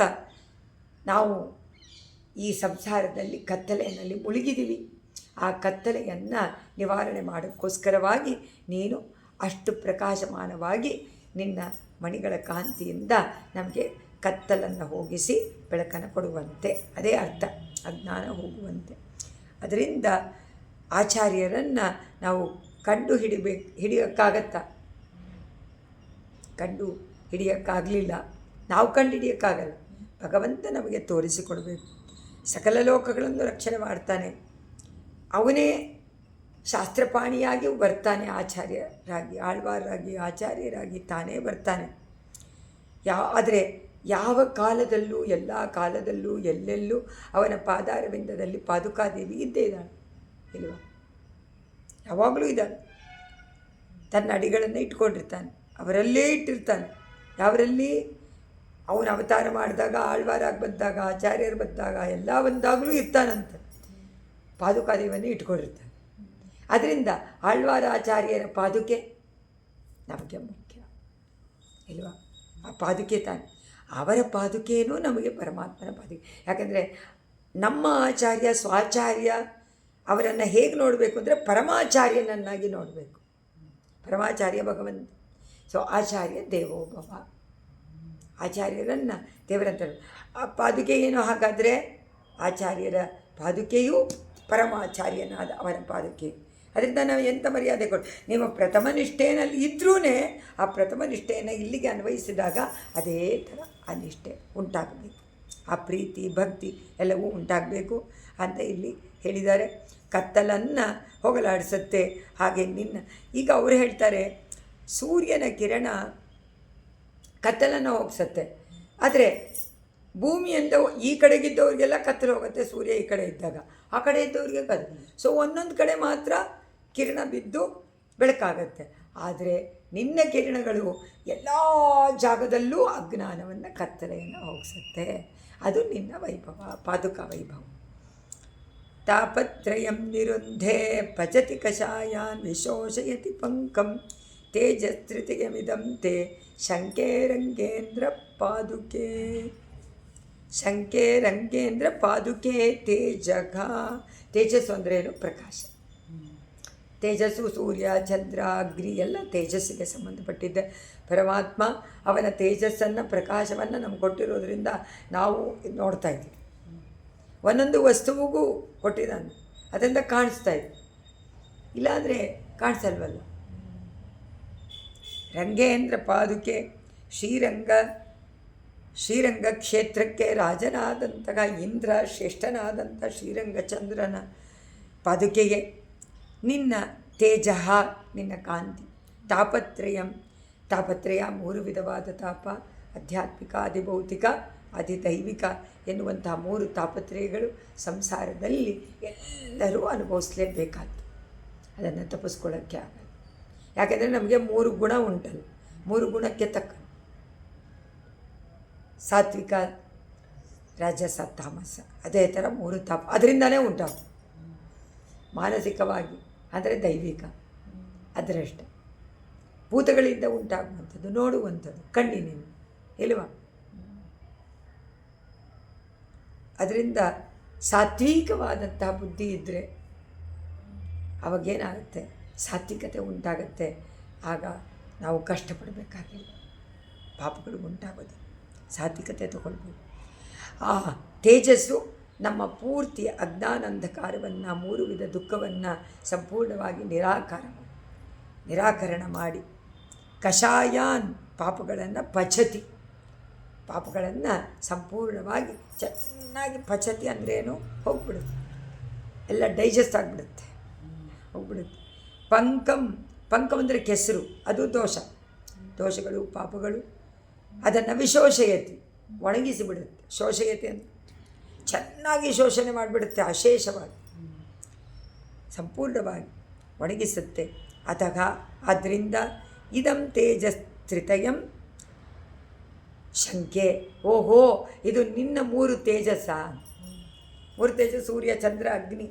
ನಾವು ಈ ಸಂಸಾರದಲ್ಲಿ ಕತ್ತಲೆಯಲ್ಲಿ ಮುಳುಗಿದ್ದೀವಿ. ಆ ಕತ್ತಲೆಯನ್ನು ನಿವಾರಣೆ ಮಾಡೋಕ್ಕೋಸ್ಕರವಾಗಿ ನೀನು ಅಷ್ಟು ಪ್ರಕಾಶಮಾನವಾಗಿ ನಿನ್ನ ಮಣಿಗಳ ಕಾಂತಿಯಿಂದ ನಮಗೆ ಕತ್ತಲನ್ನು ಹೋಗಿಸಿ ಬೆಳಕನ್ನು ಕೊಡುವಂತೆ, ಅದೇ ಅರ್ಥ, ಅಜ್ಞಾನ ಹೋಗುವಂತೆ. ಅದರಿಂದ ಆಚಾರ್ಯರನ್ನು ನಾವು ಹಿಡಿಯೋಕ್ಕಾಗತ್ತಾ? ಹಿಡಿಯೋಕ್ಕಾಗಲಿಲ್ಲ. ನಾವು ಹಿಡಿಯೋಕ್ಕಾಗಲ್ಲ. ಭಗವಂತ ನಮಗೆ ತೋರಿಸಿಕೊಡಬೇಕು. ಸಕಲ ಲೋಕಗಳನ್ನು ರಕ್ಷಣೆ ಮಾಡ್ತಾನೆ. ಅವನೇ ಶಾಸ್ತ್ರಪಾಣಿಯಾಗಿ ಬರ್ತಾನೆ, ಆಚಾರ್ಯರಾಗಿ, ಆಳ್ವಾರಾಗಿ, ಆಚಾರ್ಯರಾಗಿ ತಾನೇ ಬರ್ತಾನೆ. ಆದರೆ ಯಾವ ಕಾಲದಲ್ಲೂ, ಎಲ್ಲ ಕಾಲದಲ್ಲೂ, ಎಲ್ಲೆಲ್ಲೂ ಅವನ ಪಾದಾರವಿಂದದಲ್ಲಿ ಪಾದುಕಾದೇವಿ ಇದ್ದೇ ಇದ್ದಾಳೆ, ಇಲ್ವಾ? ಯಾವಾಗಲೂ ಇದ್ದಾಳೆ. ತನ್ನ ಅಡಿಗಳನ್ನು ಇಟ್ಕೊಂಡಿರ್ತಾನೆ, ಅವರಲ್ಲೇ ಇಟ್ಟಿರ್ತಾನೆ. ಯಾವರಲ್ಲಿ? ಅವನು ಅವತಾರ ಮಾಡಿದಾಗ, ಆಳ್ವಾರಾಗಿ ಬಂದಾಗ, ಆಚಾರ್ಯರು ಬಂದಾಗ, ಎಲ್ಲ ಬಂದಾಗಲೂ ಇರ್ತಾನಂತೆ. ಪಾದುಕಾದೇವಿಯನ್ನು ಇಟ್ಕೊಂಡಿರ್ತಾನೆ. ಅದರಿಂದ ಆಳ್ವಾರ ಆಚಾರ್ಯರ ಪಾದುಕೆ ನಮಗೆ ಮುಖ್ಯ, ಇಲ್ವಾ? ಆ ಪಾದುಕೆ ತಾನೆ, ಅವರ ಪಾದುಕೆಯೂ ನಮಗೆ ಪರಮಾತ್ಮನ ಪಾದುಕೆ. ಯಾಕಂದರೆ ನಮ್ಮ ಆಚಾರ್ಯ ಸ್ವಾಚಾರ್ಯ ಅವರನ್ನು ಹೇಗೆ ನೋಡಬೇಕು ಅಂದರೆ ಪರಮಾಚಾರ್ಯನನ್ನಾಗಿ ನೋಡಬೇಕು. ಪರಮಾಚಾರ್ಯ ಭಗವಂತ. ಸೊ ಆಚಾರ್ಯ ದೇವೋಭವ, ಆಚಾರ್ಯರನ್ನು ದೇವರಂತಾರೆ. ಆ ಪಾದುಕೆ ಏನು ಹಾಗಾದರೆ? ಆಚಾರ್ಯರ ಪಾದುಕೆಯು ಪರಮಾಚಾರ್ಯನಾದ ಅವನ ಪಾದುಕೆ. ಅದರಿಂದ ನಾವು ಎಂಥ ಮರ್ಯಾದೆ ಕೊಟ್ಟು, ನಿಮ್ಮ ಪ್ರಥಮ ನಿಷ್ಠೆಯಲ್ಲಿ ಇದ್ರೂ ಆ ಪ್ರಥಮ ನಿಷ್ಠೆಯನ್ನು ಇಲ್ಲಿಗೆ ಅನ್ವಯಿಸಿದಾಗ ಅದೇ ಥರ ಆ ನಿಷ್ಠೆ ಉಂಟಾಗಬೇಕು. ಆ ಪ್ರೀತಿ ಭಕ್ತಿ ಎಲ್ಲವೂ ಉಂಟಾಗಬೇಕು ಅಂತ ಇಲ್ಲಿ ಹೇಳಿದ್ದಾರೆ. ಕತ್ತಲನ್ನು ಹೋಗಲಾಡಿಸುತ್ತೆ. ಹಾಗೆ ನಿನ್ನ ಈಗ ಅವರು ಹೇಳ್ತಾರೆ, ಸೂರ್ಯನ ಕಿರಣ ಕತ್ತಲನ್ನು ಹೋಗಿಸುತ್ತೆ. ಆದರೆ ಭೂಮಿಯಿಂದ ಈ ಕಡೆಗಿದ್ದವ್ರಿಗೆಲ್ಲ ಕತ್ತಲು ಹೋಗುತ್ತೆ, ಸೂರ್ಯ ಈ ಕಡೆ ಇದ್ದಾಗ. ಆ ಕಡೆ ಇದ್ದವ್ರಿಗೆ ಕತ್ತಲು. ಸೊ ಒಂದೊಂದು ಕಡೆ ಮಾತ್ರ ಕಿರಣ ಬಿದ್ದು ಬೆಳಕಾಗತ್ತೆ. ಆದರೆ ನಿನ್ನ ಕಿರಣಗಳು ಎಲ್ಲ ಜಾಗದಲ್ಲೂ ಅಜ್ಞಾನವನ್ನು, ಕತ್ತಲೆಯನ್ನು ಹೋಗಿಸುತ್ತೆ. ಅದು ನಿನ್ನ ವೈಭವ, ಪಾದುಕಾ ವೈಭವ. ತಾಪತ್ರಯಂ ನಿರುಂಧೆ ಭಜತಿ ಕಷಾಯಾನ್ ವಿಶೋಷಯತಿ ಪಂಕಂ ತೇಜಸ್ತ್ರಿತಿಗಮಿದಂ ತೇ ಶಂಕೆ ರಂಗೇಂದ್ರ ಪಾದುಕೆ. ಶಂಕೆ ರಂಗೇಂದ್ರ ಪಾದುಕೆ ತೇಜಘ. ತೇಜಸ್ಸು ಅಂದರೆ ಏನು? ಪ್ರಕಾಶ. ತೇಜಸ್ಸು ಸೂರ್ಯ, ಚಂದ್ರ, ಅಗ್ನಿ ಎಲ್ಲ ತೇಜಸ್ಸಿಗೆ ಸಂಬಂಧಪಟ್ಟಿದ್ದೆ. ಪರಮಾತ್ಮ ಅವನ ತೇಜಸ್ಸನ್ನು, ಪ್ರಕಾಶವನ್ನು ನಮ್ಗೆ ಕೊಟ್ಟಿರೋದ್ರಿಂದ ನಾವು ನೋಡ್ತಾ ಇದ್ದೀವಿ. ಒಂದೊಂದು ವಸ್ತುವಿಗೂ ಕೊಟ್ಟಿದ್ದಾನೆ, ಅದರಿಂದ ಕಾಣಿಸ್ತಾ ಇದೆ. ಇಲ್ಲಾಂದರೆ ಕಾಣಿಸಲ್ವಲ್ಲ. ರಂಗೇಂದ್ರ ಪಾದುಕೆ. ಶ್ರೀರಂಗ ಕ್ಷೇತ್ರಕ್ಕೆ ರಾಜನಾದಂತಹ ಇಂದ್ರ, ಶ್ರೇಷ್ಠನಾದಂಥ ಶ್ರೀರಂಗಚಂದ್ರನ ಪಾದುಕೆಗೆ ನಿನ್ನ ತೇಜ, ನಿನ್ನ ಕಾಂತಿ. ತಾಪತ್ರಯ 3 ವಿಧವಾದ ತಾಪ: ಆಧ್ಯಾತ್ಮಿಕ, ಅಧಿಭೌತಿಕ, ಅಧಿದೈವಿಕ ಎನ್ನುವಂಥ 3 ತಾಪತ್ರಯಗಳು ಸಂಸಾರದಲ್ಲಿ ಎಲ್ಲರೂ ಅನುಭವಿಸಲೇಬೇಕಾದ್ದು. ಅದನ್ನು ತಪ್ಪಿಸ್ಕೊಳ್ಳೋಕ್ಕೆ ಆಗಲ್ಲ. ಯಾಕೆಂದರೆ ನಮಗೆ 3 ಗುಣ ಉಂಟಲ್ಲ, 3 ಗುಣಕ್ಕೆ ತಕ್ಕ ಸಾತ್ವಿಕ, ರಾಜಸ, ತಾಮಸ. ಅದೇ ಥರ 3 ತಾಪ ಅದರಿಂದನೇ ಉಂಟಾಗ. ಮಾನಸಿಕವಾಗಿ ಅಂದರೆ ದೈವಿಕ, ಅದರಷ್ಟ ಭೂತಗಳಿಂದ ಉಂಟಾಗುವಂಥದ್ದು, ನೋಡುವಂಥದ್ದು ಕಣ್ಣಿನಿಂದ ಇಲ್ವಾ. ಅದರಿಂದ ಸಾತ್ವಿಕವಾದಂತಹ ಬುದ್ಧಿ ಇದ್ದರೆ ಅವಾಗೇನಾಗುತ್ತೆ, ಸಾತ್ವಿಕತೆ ಉಂಟಾಗುತ್ತೆ. ಆಗ ನಾವು ಕಷ್ಟಪಡಬೇಕಾಗಿಲ್ಲ, ಪಾಪಗಳು ಉಂಟಾಗೋದು. ಸಾತ್ವಿಕತೆ ತಗೊಳ್ಬೋದು. ಆ ತೇಜಸ್ಸು ನಮ್ಮ ಪೂರ್ತಿ ಅಜ್ಞಾನಂಧಕಾರವನ್ನು, 3 ವಿಧ ದುಃಖವನ್ನು ಸಂಪೂರ್ಣವಾಗಿ ನಿರಾಕರಣ ಮಾಡಿ ಕಷಾಯಾನ್ ಪಾಪಗಳನ್ನು ಪಚತಿ, ಪಾಪಗಳನ್ನು ಸಂಪೂರ್ಣವಾಗಿ ಚೆನ್ನಾಗಿ ಪಚತಿ ಅಂದ್ರೇನು, ಹೋಗ್ಬಿಡುತ್ತೆ, ಎಲ್ಲ ಡೈಜೆಸ್ಟ್ ಆಗಿಬಿಡುತ್ತೆ, ಹೋಗ್ಬಿಡುತ್ತೆ. ಪಂಕಂ ಅಂದರೆ ಕೆಸರು, ಅದು ದೋಷಗಳು ಪಾಪಗಳು, ಅದನ್ನು ವಿಶೋಷಯತಿ ಒಣಗಿಸಿಬಿಡುತ್ತೆ. ಶೋಷಯತಿ ಅಂತ ಚೆನ್ನಾಗಿ ಶೋಷಣೆ ಮಾಡಿಬಿಡುತ್ತೆ, ಅಶೇಷವಾಗಿ ಸಂಪೂರ್ಣವಾಗಿ ಒಣಗಿಸುತ್ತೆ. ಅತಃ ಆದ್ದರಿಂದ ಇದಂ ತೇಜಸ್ತ್ರಿತಯಂ ಶಂಕೆ, ಓಹೋ ಇದು ನಿನ್ನ 3 ತೇಜಸ್ಸ, 3 ತೇಜಸ್ಸು ಸೂರ್ಯ ಚಂದ್ರ ಅಗ್ನಿ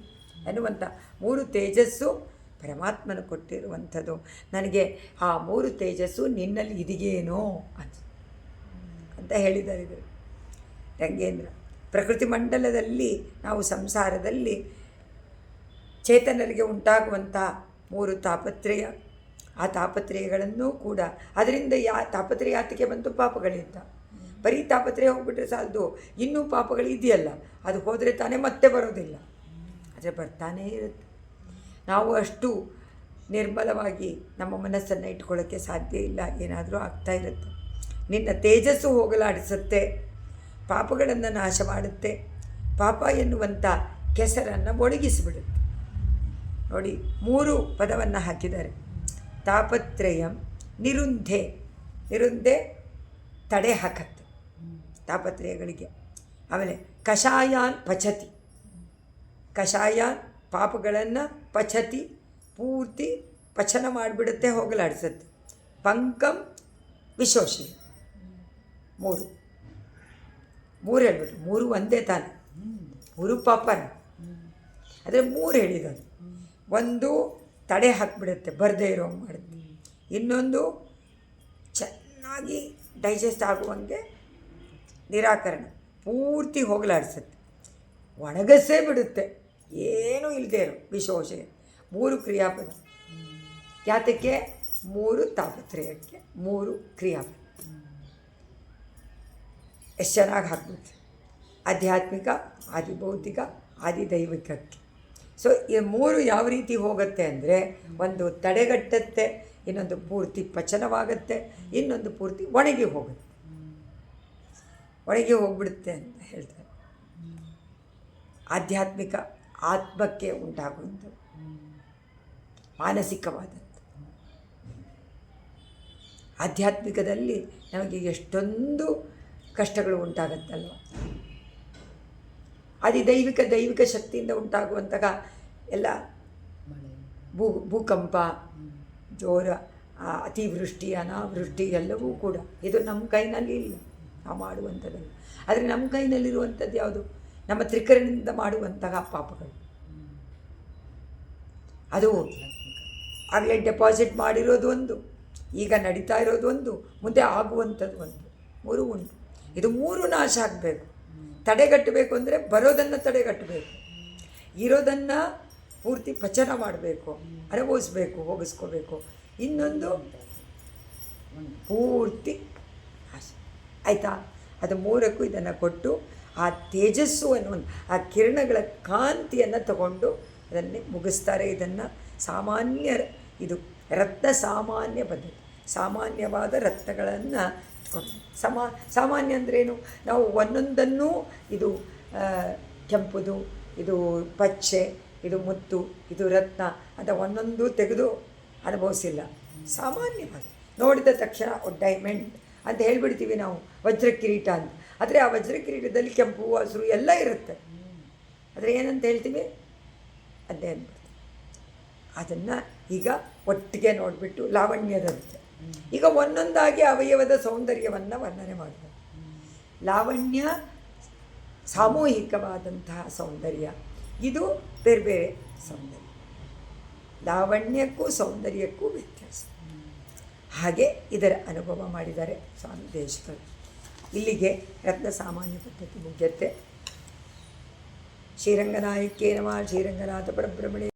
ಎನ್ನುವಂಥ 3 ತೇಜಸ್ಸು ಪರಮಾತ್ಮನ ಕೊಟ್ಟಿರುವಂಥದ್ದು. ನನಗೆ ಆ 3 ತೇಜಸ್ಸು ನಿನ್ನಲ್ಲಿ ಇದೆಯೇನೋ ಅಂತ ಹೇಳಿದ್ದಾರೆ ಇವರು ರಂಗೇಂದ್ರ. ಪ್ರಕೃತಿ ಮಂಡಲದಲ್ಲಿ ನಾವು ಸಂಸಾರದಲ್ಲಿ ಚೇತನರಿಗೆ ಉಂಟಾಗುವಂಥ 3 ತಾಪತ್ರಯ, ಆ ತಾಪತ್ರಯಗಳನ್ನು ಕೂಡ ಅದರಿಂದ ತಾಪತ್ರಯ ಯಾತಕ್ಕೆ ಬಂತು, ಪಾಪಗಳಿಂದ. ಬರೀ ತಾಪತ್ರಯ ಹೋಗ್ಬಿಟ್ರೆ ಸಾಲದು, ಇನ್ನೂ ಪಾಪಗಳು ಇದೆಯಲ್ಲ, ಅದು ಹೋದರೆ ತಾನೇ ಮತ್ತೆ ಬರೋದಿಲ್ಲ, ಆದರೆ ಬರ್ತಾನೇ ಇರುತ್ತೆ. ನಾವು ಅಷ್ಟು ನಿರ್ಮಲವಾಗಿ ನಮ್ಮ ಮನಸ್ಸನ್ನು ಇಟ್ಕೊಳ್ಳೋಕ್ಕೆ ಸಾಧ್ಯ ಇಲ್ಲ, ಏನಾದರೂ ಆಗ್ತಾ ಇರುತ್ತೆ. ನಿನ್ನ ತೇಜಸ್ಸು ಹೋಗಲಾಡಿಸುತ್ತೆ, ಪಾಪಗಳನ್ನು ನಾಶ ಮಾಡುತ್ತೆ, ಪಾಪ ಎನ್ನುವಂಥ ಕೆಸರನ್ನು ಒಣಗಿಸಿಬಿಡುತ್ತೆ. ನೋಡಿ 3 ಪದವನ್ನು ಹಾಕಿದ್ದಾರೆ. ತಾಪತ್ರಯಂ ನಿರುಂಧೆ ತಡೆ ಹಾಕತ್ತೆ ತಾಪತ್ರಯಗಳಿಗೆ. ಆಮೇಲೆ ಕಷಾಯಾನ್ ಪಚತಿ, ಕಷಾಯಾನ್ ಪಾಪಗಳನ್ನು ಪಚತಿ ಪೂರ್ತಿ ಪಚನ ಮಾಡಿಬಿಡುತ್ತೆ, ಹೋಗಲಾಡಿಸುತ್ತೆ. ಪಂಕಂ ವಿಶೋಷಿ, 3 ಹೇಳ್ಬಿಟ್ರು. 3 ಒಂದೇ ತಾನೆ, 3 ಪಾಪನ, ಆದರೆ 3 ಹೇಳಿದರು. ಒಂದು ತಡೆ ಹಾಕಿಬಿಡುತ್ತೆ, ಬರದೇ ಇರೋ ಮಾಡುತ್ತೆ. ಇನ್ನೊಂದು ಚೆನ್ನಾಗಿ ಡೈಜೆಸ್ಟ್ ಆಗುವಂಗೆ ನಿರಾಕರಣ, ಪೂರ್ತಿ ಹೋಗಲಾಡಿಸುತ್ತೆ, ಒಣಗಸೇ ಬಿಡುತ್ತೆ, ಏನೂ ಇಲ್ಲದೆ ಇರೋ ವಿಶೋಷೆ. 3 ಕ್ರಿಯಾಪದ ಯಾತಕ್ಕೆ, 3 ತಾಪತ್ರಯಕ್ಕೆ 3 ಕ್ರಿಯಾಪದ. ಎಷ್ಟು ಚೆನ್ನಾಗಿ ಹಾಕ್ಬಿಡುತ್ತೆ, ಆಧ್ಯಾತ್ಮಿಕ, ಆದಿಭೌತಿಕ, ಆದಿದೈವಿಕಕ್ಕೆ. ಸೊ ಈ 3 ಯಾವ ರೀತಿ ಹೋಗುತ್ತೆ ಅಂದರೆ, ಒಂದು ತಡೆಗಟ್ಟುತ್ತೆ, ಇನ್ನೊಂದು ಪೂರ್ತಿ ಪಚನವಾಗುತ್ತೆ, ಇನ್ನೊಂದು ಪೂರ್ತಿ ಒಣಗಿ ಹೋಗ್ಬಿಡುತ್ತೆ ಅಂತ ಹೇಳ್ತಾರೆ. ಆಧ್ಯಾತ್ಮಿಕ ಆತ್ಮಕ್ಕೆ ಉಂಟಾಗುವಂಥ ಮಾನಸಿಕವಾದಂಥ, ಆಧ್ಯಾತ್ಮಿಕದಲ್ಲಿ ನಮಗೆ ಎಷ್ಟೊಂದು ಕಷ್ಟಗಳು ಉಂಟಾಗತ್ತಲ್ವ. ದೈವಿಕ ಶಕ್ತಿಯಿಂದ ಉಂಟಾಗುವಂತಹ ಎಲ್ಲ ಭೂಕಂಪ, ಜೋರ, ಅತಿವೃಷ್ಟಿ, ಅನಾವೃಷ್ಟಿ ಎಲ್ಲವೂ ಕೂಡ ಇದು ನಮ್ಮ ಕೈನಲ್ಲಿ ಇಲ್ಲ, ನಾವು ಮಾಡುವಂಥದ್ದಲ್ಲ. ಆದರೆ ನಮ್ಮ ಕೈನಲ್ಲಿರುವಂಥದ್ದು ಯಾವುದು, ನಮ್ಮ ತ್ರಿಕರಣದಿಂದ ಮಾಡುವಂತಹ ಪಾಪಗಳು. ಅದು ಆಗಲೇ ಡೆಪಾಸಿಟ್ ಮಾಡಿರೋದು ಒಂದು, ಈಗ ನಡೀತಾ ಇರೋದು ಒಂದು, ಮುಂದೆ ಆಗುವಂಥದ್ದು ಒಂದು, 3 ಉಂಟು. ಇದು 3 ನಾಶ ಆಗಬೇಕು. ತಡೆಗಟ್ಟಬೇಕು ಅಂದರೆ ಬರೋದನ್ನು ತಡೆಗಟ್ಟಬೇಕು, ಇರೋದನ್ನು ಪೂರ್ತಿ ಪಚನ ಮಾಡಬೇಕು, ಅನುಭವಿಸ್ಬೇಕು, ಹೋಗಿಸ್ಕೋಬೇಕು. ಇನ್ನೊಂದು ಪೂರ್ತಿ ನಾಶ ಆಯಿತಾ. ಅದು 3ಕ್ಕೂ ಇದನ್ನು ಕೊಟ್ಟು ಆ ತೇಜಸ್ಸು ಅನ್ನುವಂಥ ಆ ಕಿರಣಗಳ ಕಾಂತಿಯನ್ನು ತಗೊಂಡು ಅದನ್ನೇ ಮುಗಿಸ್ತಾರೆ. ಇದನ್ನು ಸಾಮಾನ್ಯ, ಇದು ರತ್ನ ಸಾಮಾನ್ಯ ಪದ್ಧತಿ, ಸಾಮಾನ್ಯವಾದ ರತ್ನಗಳನ್ನು ಸಾಮಾನ್ಯ ಅಂದ್ರೇನು, ನಾವು ಒಂದೊಂದನ್ನು ಇದು ಕೆಂಪುದು, ಇದು ಪಚ್ಚೆ, ಇದು ಮುತ್ತು, ಇದು ರತ್ನ ಅಂತ ಒಂದೊಂದು ತೆಗೆದು ಅನುಭವಿಸಿಲ್ಲ. ಸಾಮಾನ್ಯವಾಗಿ ನೋಡಿದ ತಕ್ಷಣ ಡೈಮಂಡ್ ಅಂತ ಹೇಳ್ಬಿಡ್ತೀವಿ ನಾವು, ವಜ್ರ ಕಿರೀಟ ಅಂತ. ಆದರೆ ಆ ವಜ್ರ ಕಿರೀಟದಲ್ಲಿ ಕೆಂಪು, ಹಸಿರು ಎಲ್ಲ ಇರುತ್ತೆ, ಆದರೆ ಏನಂತ ಹೇಳ್ತೀವಿ ಅದೇ ಅಂದ್ಬಿಡ್ತೀವಿ. ಅದನ್ನು ಈಗ ಒಟ್ಟಿಗೆ ನೋಡಿಬಿಟ್ಟು ಲಾವಣ್ಯದಂತೆ ಈಗ ಒಂದೊಂದಾಗಿ ಅವಯವದ ಸೌಂದರ್ಯವನ್ನು ವರ್ಣನೆ ಮಾಡಬೇಕು. ಲಾವಣ್ಯ ಸಾಮೂಹಿಕವಾದಂತಹ ಸೌಂದರ್ಯ, ಇದು ಬೇರೆ ಬೇರೆ ಸೌಂದರ್ಯ. ಲಾವಣ್ಯಕ್ಕೂ ಸೌಂದರ್ಯಕ್ಕೂ ವ್ಯತ್ಯಾಸ. ಹಾಗೆ ಇದರ ಅನುಭವ ಮಾಡಿದ್ದಾರೆ ಸ್ವಾಮಿ ದೇಶಿಕರು. ಇಲ್ಲಿಗೆ ರತ್ನ ಸಾಮಾನ್ಯ ಪದ್ಧತಿ ಮುಗಿಯುತ್ತೆ. ಶ್ರೀರಂಗನಾಯಕೇ ನಮಃ. ಶ್ರೀರಂಗನಾಥ ಪರಬ್ರಹ್ಮಣೇ